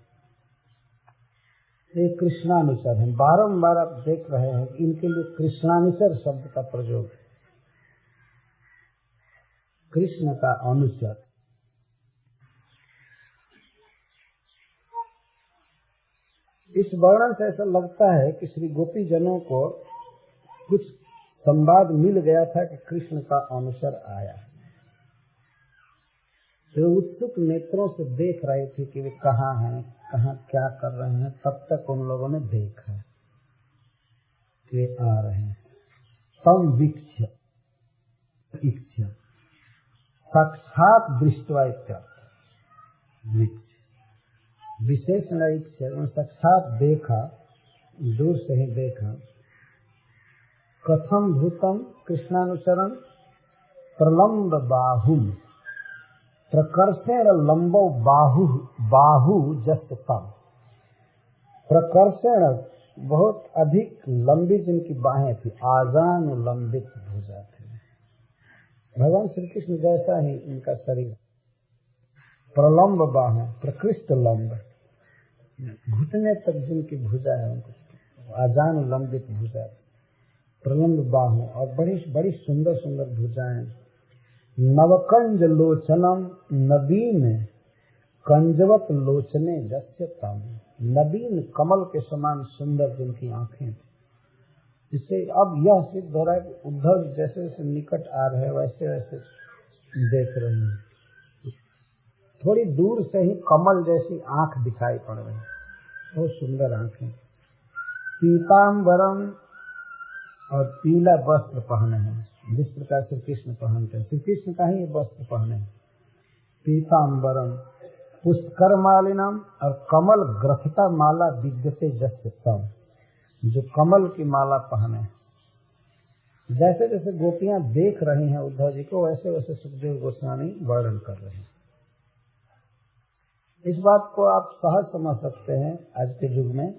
Speaker 2: ये कृष्णानुचर है। बारंबार आप देख रहे हैं कि इनके लिए कृष्णानुचर शब्द का प्रयोग है। कृष्ण का अनुचर। इस वर्णन से ऐसा लगता है कि श्री गोपी जनों को कुछ संवाद मिल गया था कि कृष्ण का अनुचर आया। वे उत्सुक नेत्रों से देख रहे थे कि वे कहाँ हैं, कहाँ क्या कर रहे हैं। तब तक उन लोगों ने देखा कि वे आ रहे हैं। संवीक्ष्य, इक्ष्य, साक्षात दृष्टवा इत्यर्थ। विशेष इक्ष्य, साक्षात देखा, दूर से ही देखा। कथम भूतम कृष्णानुचरम प्रलम्ब बाहुम प्रकर्षेण लंबो बाहु जस्य तम। प्रकर्षेण बहुत अधिक लंबी जिनकी बाहें थी, आजान लंबित भुजा थे। भगवान श्री कृष्ण जैसा ही इनका शरीर। प्रलम्ब बाहें, प्रकृष्ट लंब, घुटने तक जिनकी भुजा है उनको आजान लंबित भुजा थी। प्रलम्ब बाहु और बड़ी बड़ी सुंदर सुंदर भुजाएं। नवकंज लोचनम, नवीन कंजवत लोचने जस्य तम। नवीन कमल के समान सुंदर जिनकी आंखें थी। इससे अब यह सिद्ध हो रहा है कि उद्धव जैसे जैसे निकट आ रहे वैसे वैसे देख रहे हैं। थोड़ी दूर से ही कमल जैसी आंख दिखाई पड़ रही, बहुत सुंदर आंखें। पीताम्बरम, और पीला वस्त्र पहने हैं, जिस प्रकार श्री कृष्ण पहनते हैं। श्री कृष्ण का ही वस्त्र पहने हैं। पीताम्बरम पुष्कर मालिनम, और कमल ग्रथिता माला विद्यते जस्य तम, जो कमल की माला पहने। जैसे जैसे गोपियां देख रही हैं उद्धव जी को, वैसे वैसे सुखदेव गोस्वामी वर्णन कर रहे हैं। इस बात को आप सहज समझ सकते हैं आज के युग में।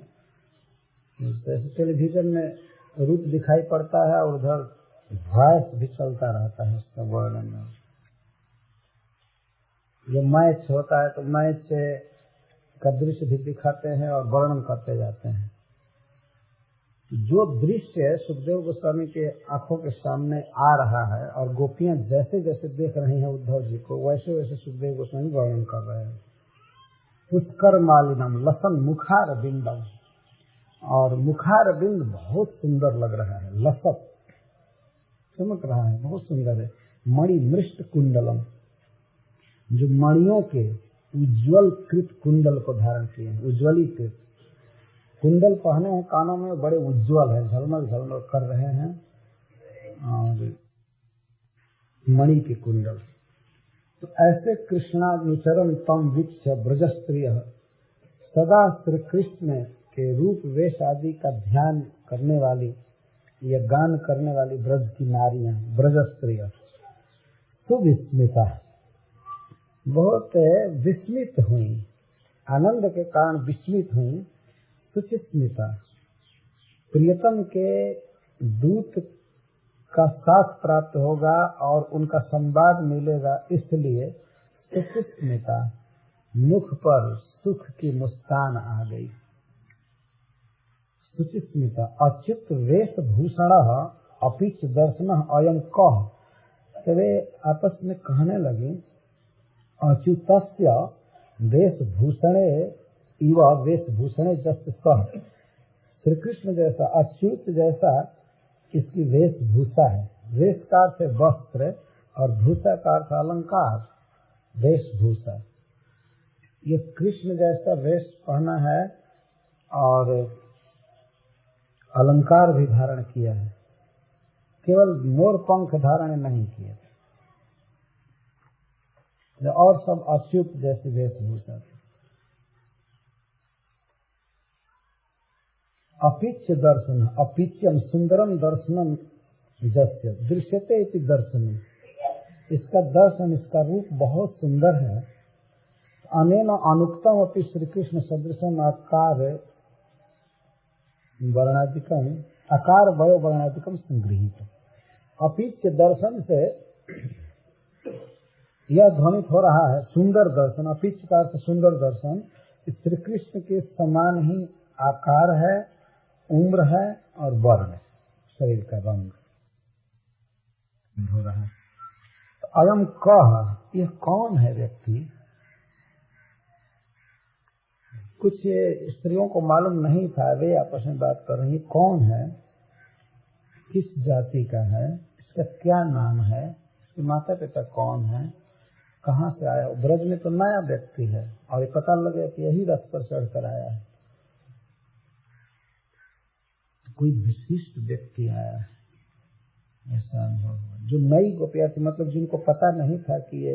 Speaker 2: जैसे टेलीविजन में रूप दिखाई पड़ता है और उधर वॉइस भी चलता रहता है उसका वर्णन में। जो मैच होता है तो मैच का दृश्य भी दिखाते हैं और वर्णन करते जाते हैं। जो दृश्य सुखदेव गोस्वामी के आंखों के सामने आ रहा है और गोपियां जैसे जैसे देख रही हैं उद्धव जी को, वैसे वैसे सुखदेव गोस्वामी वर्णन कर रहे हैं। पुष्कर मालिनम लसन मुखार बिंदम, और मुखार बिंद बहुत सुंदर लग रहा है, लसत चमक रहा है, बहुत सुंदर है। मणि मृष्ट कुंडलम, जो मणियों के उज्ज्वल कृत कुंडल को धारण किए हैं, उज्ज्वलीकृत कुंडल पहने हैं कानों में, बड़े उज्ज्वल है, झलमल झलमल कर रहे हैं, और मणि के कुंडल। तो ऐसे कृष्णानुचरण तम वीक्ष्य ब्रजस्त्रिय, सदा श्री कृष्ण के रूप वेश आदि का ध्यान करने वाली या गान करने वाली ब्रज की नारियां, ब्रजस्त्रिय सुविस्मिता, बहुत विस्मित हुई, आनंद के कारण विस्मित हुई। सुचिस्मिता, प्रियतम के दूत का साथ प्राप्त होगा और उनका संवाद मिलेगा, इसलिए सुचिस्मिता, मुख पर सुख की मुस्कान आ गई। सुचिस्मिता, अच्युत वेशभूषण अपिच दर्शन अयम कह, वे आपस में कहने लगे अच्युतस्य वेशभूषणे इव वेशभूषणे जस्ट सह, श्री कृष्ण जैसा, अच्युत जैसा इसकी वेशभूषा है। वेश का अर्थ है वस्त्र और भूषा का अर्थ अलंकार, वेशभूषा। ये कृष्ण जैसा वेश पहना है और अलंकार भी धारण किया है, केवल मोर पंख धारण नहीं किए, और सब अच्युत जैसी वेशभूषा। अपिच्य दर्शन, अपिच्यम सुंदरम दर्शनम जस्य दृश्यते इति दर्शनम, इसका दर्शन, इसका रूप बहुत सुंदर है। अनेन अनुक्तम अपि श्री कृष्ण सदृशम आकार वर्णाधिकम, आकार वय वर्णाधिकम संगृहीत। अपिच्य दर्शन से यह ध्वनित हो रहा है सुंदर दर्शन, अपिच्य का अर्थ सुंदर दर्शन, श्री कृष्ण के समान ही आकार है, उम्र है और वर्ण, शरीर का रंग हो रहा है। तो अयम कह, यह कौन है व्यक्ति? कुछ ये स्त्रियों को मालूम नहीं था, वे आपस में बात कर रही, कौन है, किस जाति का है, इसका क्या नाम है, इसके माता पिता कौन है, कहाँ से आया? ब्रज में तो नया व्यक्ति है और ये पता लगे कि यही रथ पर चढ़कर आया है, कोई विशिष्ट व्यक्ति आया है, ऐसा अनुभव हुआ। जो नई गोपियाँ थी, मतलब जिनको पता नहीं था कि ये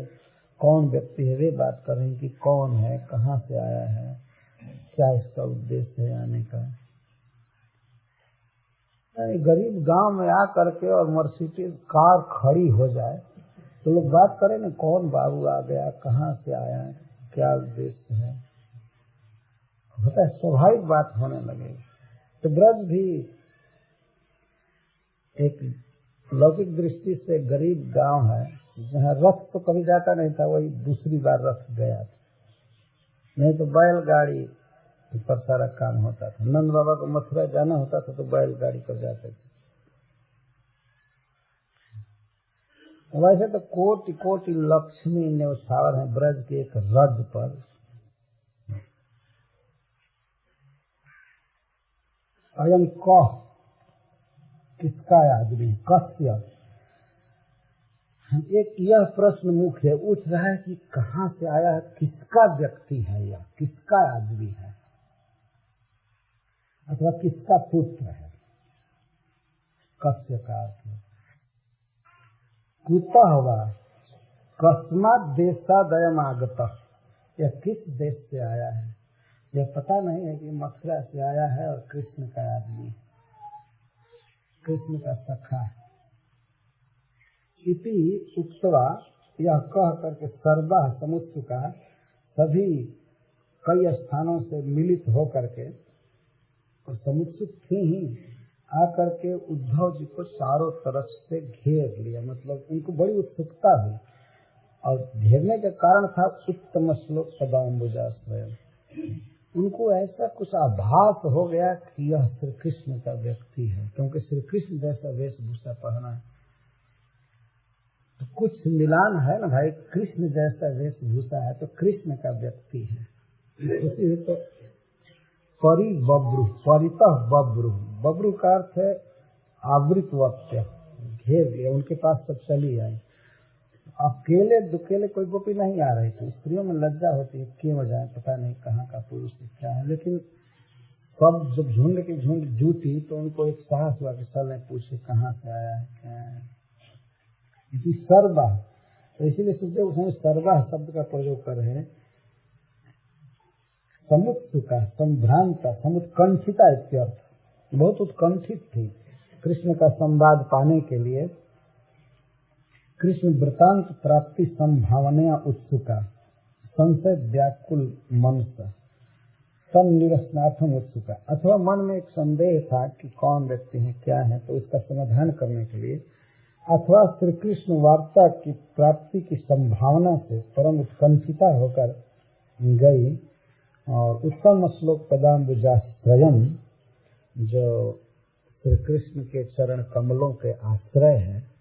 Speaker 2: कौन व्यक्ति है, वे बात कर रही कि कौन है, कहाँ से आया है, क्या इसका उद्देश्य है आने का। गरीब गांव में आ करके और मर्सिडीज कार खड़ी हो जाए तो लोग बात करें ना, कौन बाबू आ गया, कहाँ से आया, क्या उद्देश्य है, होता है, स्वाभाविक बात होने लगेगी। तो ब्रज भी एक लौकिक दृष्टि से गरीब गांव है, जहाँ रथ तो कभी जाता नहीं था, वही दूसरी बार रथ गया था, नहीं तो बैलगाड़ी पर सारा काम होता था। नंद बाबा को मथुरा जाना होता था तो बैलगाड़ी पर जाते थे। वैसे तो कोटि कोटि लक्ष्मी न्यौछावर है ब्रज के एक रथ पर। अयम कह, किसका आदमी, कस्य, एक यह प्रश्न मुख्य उठ रहा है कि कहाँ से आया है, किसका व्यक्ति है, यह किसका आदमी है, अथवा किसका पुत्र है। कस्य का अर्थ कुतः हुआ, कस्मात् देशादयम् आगतः, यह किस देश से आया है, यह पता नहीं है कि मथुरा से आया है और कृष्ण का आदमी, कृष्ण का सखा है। इति उक्तवा, यह कह करके सर्वा समुत्सुका, सभी कई स्थानों से मिलित हो करके और समुत्सुक थी ही, आकर के उद्धव जी को चारों तरफ से घेर लिया, मतलब उनको बड़ी उत्सुकता हुई। और घेरने का कारण था उत्तम श्लोक पदाम्बुजाश्रय, उनको ऐसा कुछ आभास हो गया कि यह श्री कृष्ण का व्यक्ति है, क्योंकि श्री कृष्ण जैसा वेशभूषा पहना है। तो कुछ मिलान है ना भाई, कृष्ण जैसा वेशभूषा है तो कृष्ण का व्यक्ति है। उसी तो परिबब्रु, परितः बब्रु, बब्रु का अर्थ है आवृतवत्य, घेर लिया, उनके पास सब चली आई। अकेले दुकेले कोई गोपी नहीं आ रही थी। स्त्रियों में लज्जा होती है, क्यों जाए, पता नहीं कहाँ का पुरुष क्या है, लेकिन सब जब झुंड की झुंड जुटी तो उनको एक साहस हुआ कि चलें पूछे कहाँ से आया है, क्या है। सर्वा, तो इसीलिए सुखदेव गोस्वामी सर्वा शब्द का प्रयोग कर रहे हैं। समुत्सुका, संभ्रांता, समुत्कंठिता इत्यर्थ, बहुत उत्कंठित थी कृष्ण का संवाद पाने के लिए। कृष्ण वृतांत प्राप्ति संभावना उत्सुका, संशय व्याकुल मनसा, तन निरसनार्थम उत्सुका, अथवा मन में एक संदेह था कि कौन व्यक्ति है, क्या है, तो इसका समाधान करने के लिए, अथवा श्री कृष्ण वार्ता की प्राप्ति की संभावना से परम उत्कंठिता होकर गई। और उत्तम श्लोक पदाम्बुजाश्रयम, जो श्री कृष्ण के चरण कमलों के आश्रय है,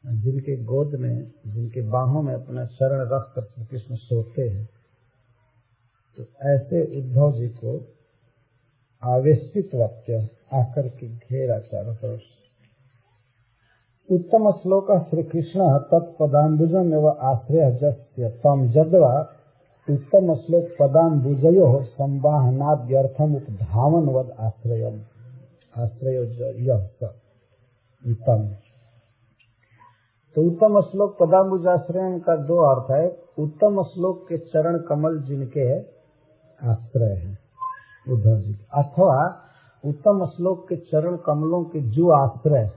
Speaker 2: जिनके गोद में, जिनके बाहों में अपना चरण रखकर श्री कृष्ण सोते हैं, तो ऐसे उद्धव जी को आवेशित वाक्य आकर के घेरा चारों तरफ। उत्तम श्लोक श्री कृष्ण तत्पदाम्बुजम एवं आश्रय जस्य तम जद्वा, उत्तम श्लोक पदाम्बुजयो संवाहनाद्यर्थम उपधावन वद आश्रयम, आश्रय उत्तम। तो उत्तम श्लोक पदाम्बुजाश्रय का दो अर्थ है। उत्तम श्लोक के चरण कमल जिनके आश्रय हैं उद्धव जी, अथवा उत्तम श्लोक के चरण कमलों के जो आश्रय,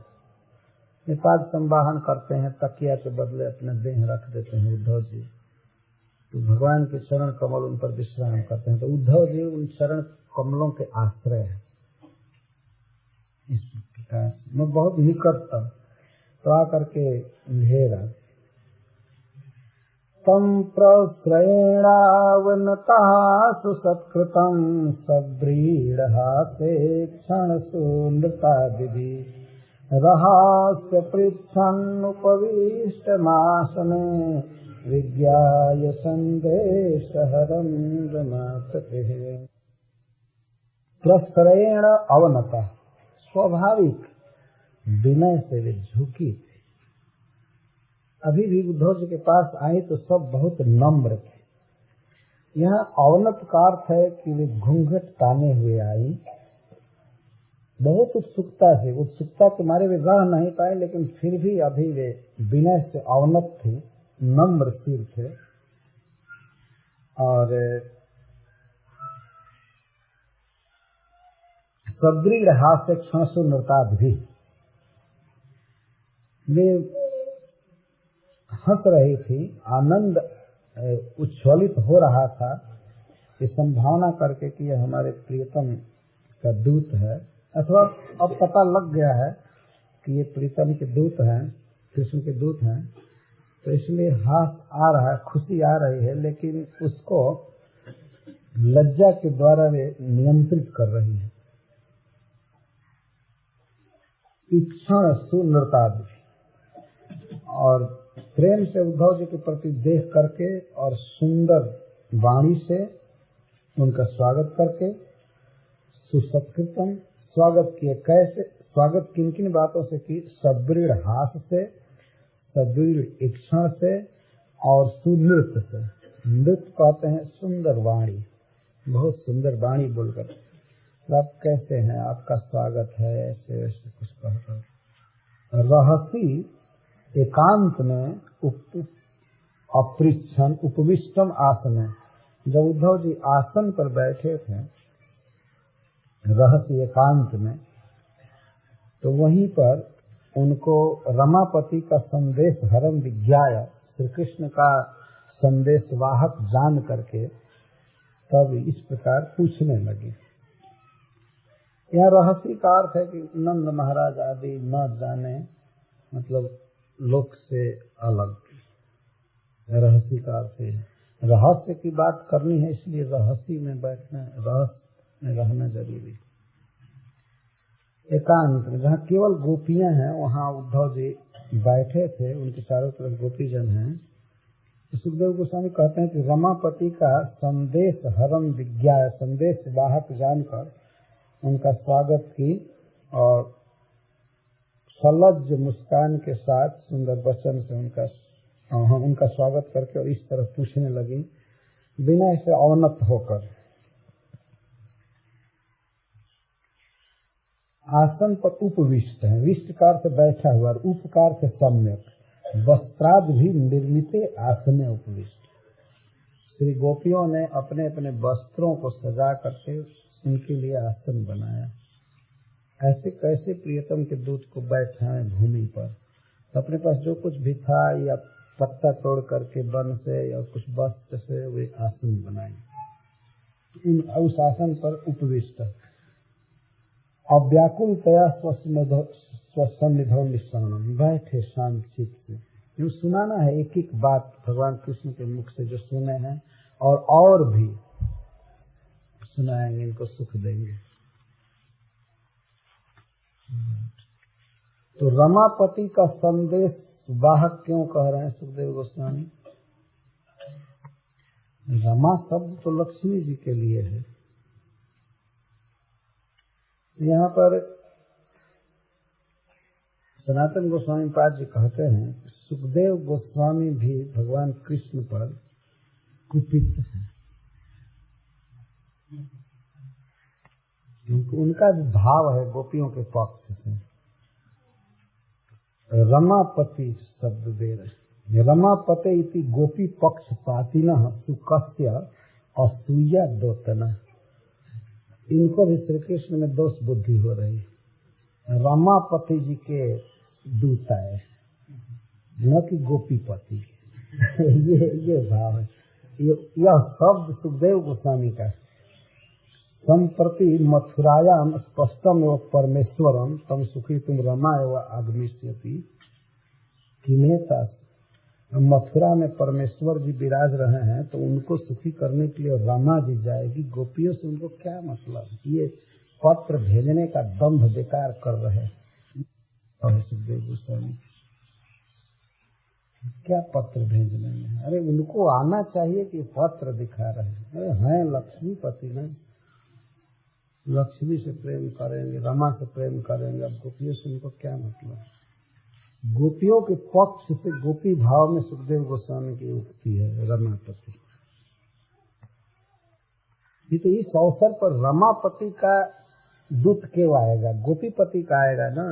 Speaker 2: निपात संवाहन करते हैं, तकिया के बदले अपने देह रख देते हैं उद्धव जी, तो भगवान के चरण कमल उन पर विश्राम करते हैं, तो उद्धव जी उन चरण कमलों के आश्रय है। इस प्रकार मैं बहुत निकटतम, तो आकर के घेरा। तम प्रश्रयेणावनतः सुसत्कृतं सव्रीडहासे क्षणसु नृतादिभि, रहस्य पृच्छन्नुपविष्टमासने विज्ञाय संदेशहरं रमापतिः। प्रश्रयेण अवनतः, स्वाभाविक विनय से वे झुकी थी। अभी भी उद्धव जी के पास आई तो सब बहुत नम्र थे। यहाँ अवनत का अर्थ है कि वे घूंघट ताने हुए आई, बहुत उत्सुकता से, उत्सुकता के मारे वे रह नहीं पाए, लेकिन फिर भी अभी वे विनय से अवनत थी, नम्र सिर थे। और सदृढ़ हास्य क्षणसु नृतादि, वे हंस रही थी, आनंद उच्छ्वलित हो रहा था, ये संभावना करके कि यह हमारे प्रियतम का दूत है, अथवा अब पता लग गया है कि ये प्रीतम के दूत हैं, कृष्ण के दूत हैं, तो इसलिए हास आ रहा है, खुशी आ रही है, लेकिन उसको लज्जा के द्वारा वे नियंत्रित कर रही है। इक्षण सुनृतादि, और प्रेम से उद्धव जी के प्रति देख करके और सुंदर वाणी से उनका स्वागत करके, सुसत्कृतम, स्वागत किए। कैसे स्वागत, किन किन बातों से की? सदृढ़ हास से, सदृढ़ इक्षण से और सुनृत्य से। नृत्य कहते हैं सुंदर वाणी, बहुत सुंदर वाणी बोलकर, आप कैसे हैं, आपका स्वागत है, ऐसे ऐसे कुछ कहकर। रहसी एकांत में अपृच्छन उपविष्टम आसन, जब उद्धव जी आसन पर बैठे थे रहस्य एकांत में, तो वहीं पर उनको रमापति का संदेश हरम विज्ञाय, श्री कृष्ण का संदेश वाहक जान करके तब इस प्रकार पूछने लगे। यह रहस्य का अर्थ है कि नंद महाराज आदि न जाने, मतलब लोक से अलग, रहस्य का अर्थ है। रहस्य की बात करनी है, इसलिए रहस्य में बैठना, रहस्य में रहना जरूरी। एकांत में जहाँ केवल गोपियां हैं वहाँ उद्धव जी बैठे थे, उनके चारों तरफ गोपीजन हैं। तो सुखदेव गोस्वामी कहते हैं कि रमापति का संदेश हरम विज्ञा, संदेश वाहक जानकर उनका स्वागत की और सलज्ज मुस्कान के साथ सुंदर वचन से उनका स्वागत करके और इस तरह पूछने लगी विनय से अवनत होकर। आसन पर उपविष्ट है, विष्ट कार से बैठा हुआ, उपकार से सम्यक, वस्त्राद भी निर्मित आसने उपविष्ट। श्री गोपियों ने अपने अपने वस्त्रों को सजा करके उनके लिए आसन बनाया। ऐसे कैसे प्रियतम के दूत को बैठाएं भूमि पर, तो अपने पास जो कुछ भी था या पत्ता तोड़ करके वन से या कुछ वस्त्र से वे आसन बनाए, उस आसन पर उपविष्ट अव्याकुलतया स्वसन्निधौ निश्चरणम, बैठे शांत चित्त से। यूँ सुनाना है एक एक बात भगवान कृष्ण के मुख से जो सुने हैं और भी सुनाएंगे, इनको सुख देंगे। तो रमापति का संदेश वाहक क्यों कह रहे हैं सुखदेव गोस्वामी? रमा शब्द तो लक्ष्मी जी के लिए है। यहाँ पर सनातन गोस्वामी पाद जी कहते हैं सुखदेव गोस्वामी भी भगवान कृष्ण पर कुपित है, क्योंकि उनका जो भाव है गोपियों के पक्ष से। रमापति शब्द दे रहे, रमापते इति गोपी पक्ष पातिनः सुकस्य असूया दोतना। इनको भी श्री कृष्ण में दोष बुद्धि हो रही है। रमापति जी के दूत आए, न कि गोपीपति। ये भाव है। यह शब्द सुखदेव गोस्वामी का। संप्रति मथुरायाम स्पष्टम एवं परमेश्वरम तम सुखी तुम रमा एवं आगमिष्यति किमेता। मथुरा में परमेश्वर जी विराज रहे हैं तो उनको सुखी करने के लिए रमा जी जाएगी, गोपियों से उनको क्या मतलब? ये पत्र भेजने का दंभ बेकार कर रहे हैं सुखदेव गोस्वामी। क्या पत्र भेजने में? अरे उनको आना चाहिए कि पत्र दिखा रहे हैं। अरे हैं लक्ष्मीपति ना, लक्ष्मी से प्रेम करेंगे, रमा से प्रेम करेंगे, अब गोपियों से उनको क्या मतलब? गोपियों के पक्ष से गोपी भाव में सुखदेव गोस्वामी की उक्ति है रमापति। ये तो इस अवसर पर रमापति का दूत क्यों आएगा, गोपीपति का आएगा ना।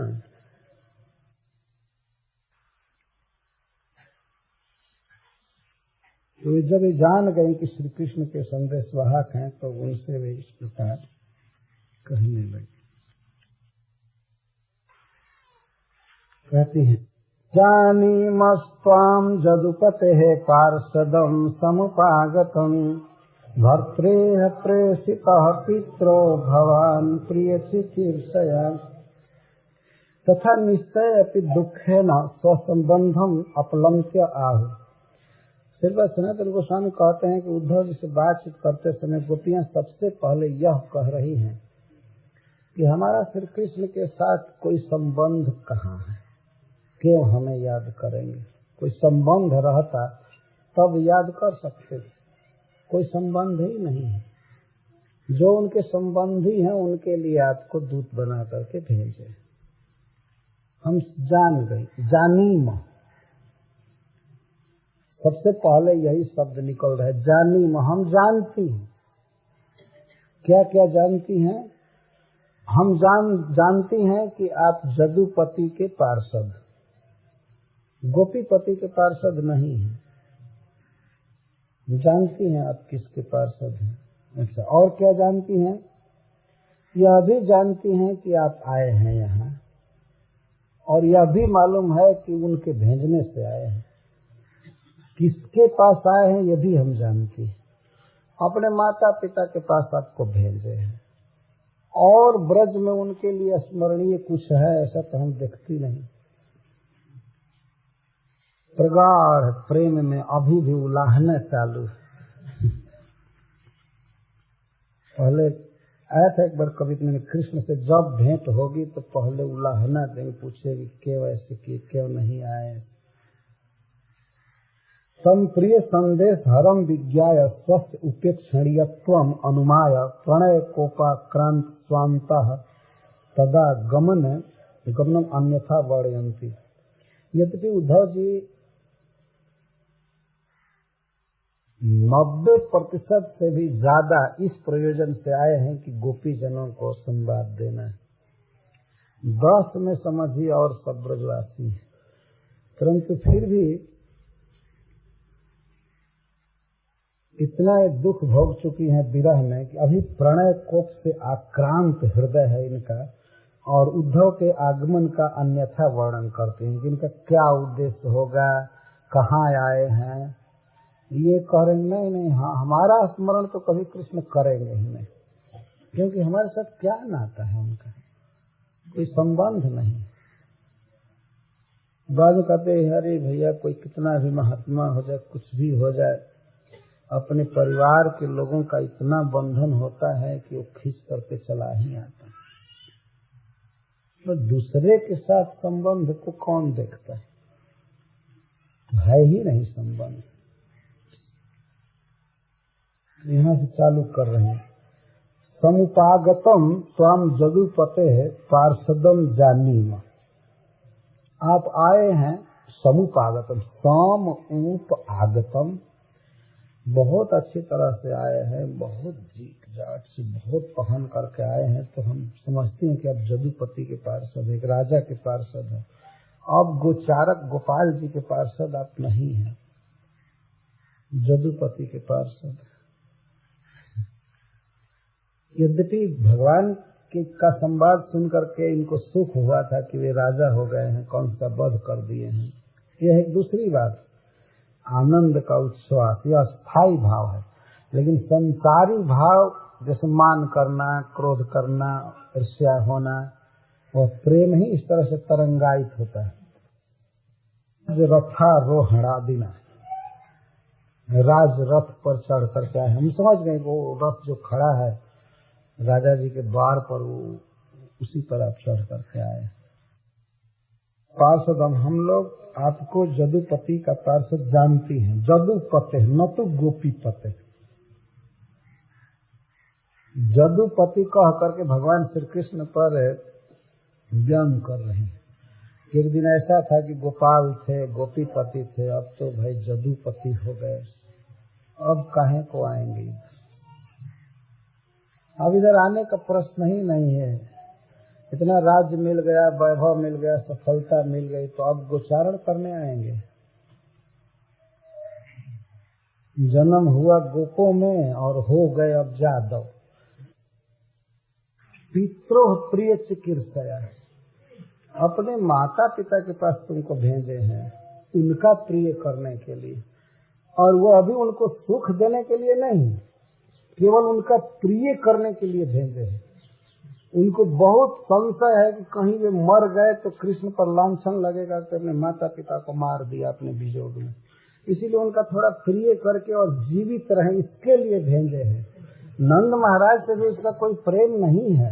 Speaker 2: तो जब ये जान गए कि श्री कृष्ण के संदेश वाहक हैं तो उनसे वे इस प्रकार कहने लगे। कहती है जानीमस्त्वां जदुपतेः पार्षदं समुपागतं भर्त्रेह प्रेषितः पित्रो भवान् प्रियचिकीर्षया तथा निश्चय अपि दुःखेन स्वसंबंधम अपलंक्य आहु। फिर वह सनातन गोस्वामी कहते हैं कि उद्धव जी से बातचीत करते समय गोपियां सबसे पहले यह कह रही हैं कि हमारा श्री कृष्ण के साथ कोई संबंध कहाँ है, क्यों हमें याद करेंगे? कोई संबंध रहता तब याद कर सकते, कोई संबंध ही नहीं है। जो उनके संबंधी हैं उनके लिए आपको दूत बना करके भेजे। हम जान गए, जानीम, सबसे पहले यही शब्द निकल रहा है, जानीम। हम जानती हैं। क्या क्या जानती हैं? हम जानती हैं कि आप जदुपति के पार्षद, गोपीपति के पार्षद नहीं हैं। जानती हैं आप किसके पार्षद हैं। अच्छा, और क्या जानती हैं? यह भी जानती हैं कि आप आए हैं यहाँ, और यह भी मालूम है कि उनके भेजने से आए हैं। किसके पास आए हैं ये भी हम जानते हैं। अपने माता पिता के पास आपको भेजे हैं, और ब्रज में उनके लिए स्मरणीय कुछ है ऐसा तो हम देखती नहीं। प्रगाढ़ प्रेम में अभी भी उलाहना चालू है। पहले आया था एक बार कवि ने, कृष्ण से जब भेंट होगी तो पहले उलाहना देंगे, पूछेगी क्यों ऐसे किए, क्यों नहीं आए। तम प्रिय संदेश हरम विज्ञाय स्वस्थ उपेक्षणीयत्वम अनुमाय प्रणय कोपाक्रांत स्वांतः तदा गमनम अन्यथा वर्णयन्ति। यद्यपि उद्धव जी 90% से भी ज्यादा इस प्रयोजन से आए हैं कि गोपी जनों को संवाद देना है, 10 में समझिए और सब ब्रजवासी है, परंतु फिर भी इतना दुख भोग चुकी हैं विरह में कि अभी प्रणय कोप से आक्रांत हृदय है इनका, और उद्धव के आगमन का अन्यथा वर्णन करते हैं कि इनका क्या उद्देश्य होगा, कहाँ आए हैं। ये कह रहे नहीं नहीं, हाँ हमारा स्मरण तो कभी कृष्ण करेंगे ही नहीं, क्योंकि हमारे साथ क्या नाता है उनका, कोई संबंध नहीं। बाद में कहते अरे भैया कोई कितना भी महात्मा हो जाए, कुछ भी हो जाए, अपने परिवार के लोगों का इतना बंधन होता है कि वो खींच करके चला ही आता है, तो दूसरे के साथ संबंध को कौन देखता है ही नहीं संबंध। यहाँ से चालू कर रहे हैं। समुपागतम त्वाम जदुपते पार्षदम जानीम। आप आए हैं समुपागतम, सम उप आगतम, बहुत अच्छी तरह से आए हैं, बहुत जीत जाट से बहुत पहन करके आए हैं, तो हम समझते हैं कि अब जदुपति के पार्षद, एक राजा के पार्षद है। अब गोचारक गोपाल जी के पार्षद आप नहीं हैं, जदुपति के पार्षद। यद्यपि भगवान के का संवाद सुन करके इनको सुख हुआ था कि वे राजा हो गए हैं, कंस का वध कर दिए हैं, यह एक दूसरी बात, आनंद का उच्छ्वास, यह स्थायी भाव है। लेकिन संसारी भाव जैसे मान करना, क्रोध करना, ईर्ष्या होना, वह प्रेम ही इस तरह से तरंगायित होता है। रथारोहणादिना, राज रथ पर चढ़ करके आए, हम समझ गए वो रथ जो खड़ा है राजा जी के द्वार पर, वो उसी पर आप चढ़ करके आए। पार्षद हम लोग आपको जदुपति का पार्षद जानती हैं, जदुपते न तो गोपीपते। जदुपति कह करके भगवान श्री कृष्ण पर व्यंग कर रहे हैं। एक दिन ऐसा था कि गोपाल थे, गोपीपति थे, अब तो भाई जदुपति हो गए, अब काहे को आएंगे, अब इधर आने का प्रश्न ही नहीं है। इतना राज्य मिल गया, वैभव मिल गया, सफलता मिल गई, तो अब गोचारण करने आएंगे। जन्म हुआ गोपों में और हो गए अब जादव। पित्रोह प्रिय चिकित्सया, अपने माता पिता के पास तुमको भेजे हैं उनका प्रिय करने के लिए, और वो अभी उनको सुख देने के लिए नहीं, केवल उनका प्रिय करने के लिए भेजे हैं। उनको बहुत संशय है कि कहीं वे मर गए तो कृष्ण पर लांछन लगेगा कि अपने माता पिता को मार दिया अपने वियोग में, इसीलिए उनका थोड़ा प्रिय करके और जीवित रहे इसके लिए भेजे हैं। नंद महाराज से भी उसका कोई प्रेम नहीं है,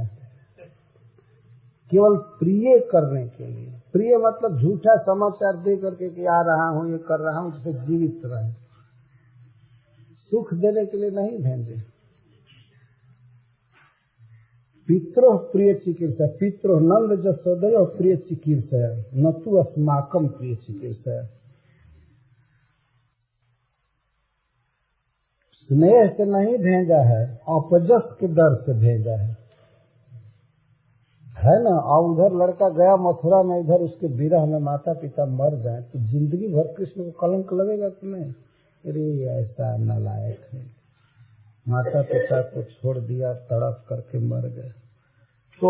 Speaker 2: केवल प्रिय करने के लिए। प्रिय मतलब झूठा समाचार दे करके कि आ रहा हूँ, ये कर रहा हूँ, जिससे जीवित रहे, सुख देने के लिए नहीं भेजे। पित्रो प्रिय चिकित्सा, पित्रो नंद जसोदय प्रिय चिकित्सा, न तू अस्माकम प्रिय चिकित्सा। स्नेह से नहीं भेजा है, अपजस के डर से भेजा है ना। और उधर लड़का गया मथुरा में, इधर उसके विरह में माता पिता मर जाए तो जिंदगी भर कृष्ण को कलंक लगेगा कि नहीं। अरे ऐसा नालायक है, माता पिता को छोड़ दिया, तड़प करके मर गए।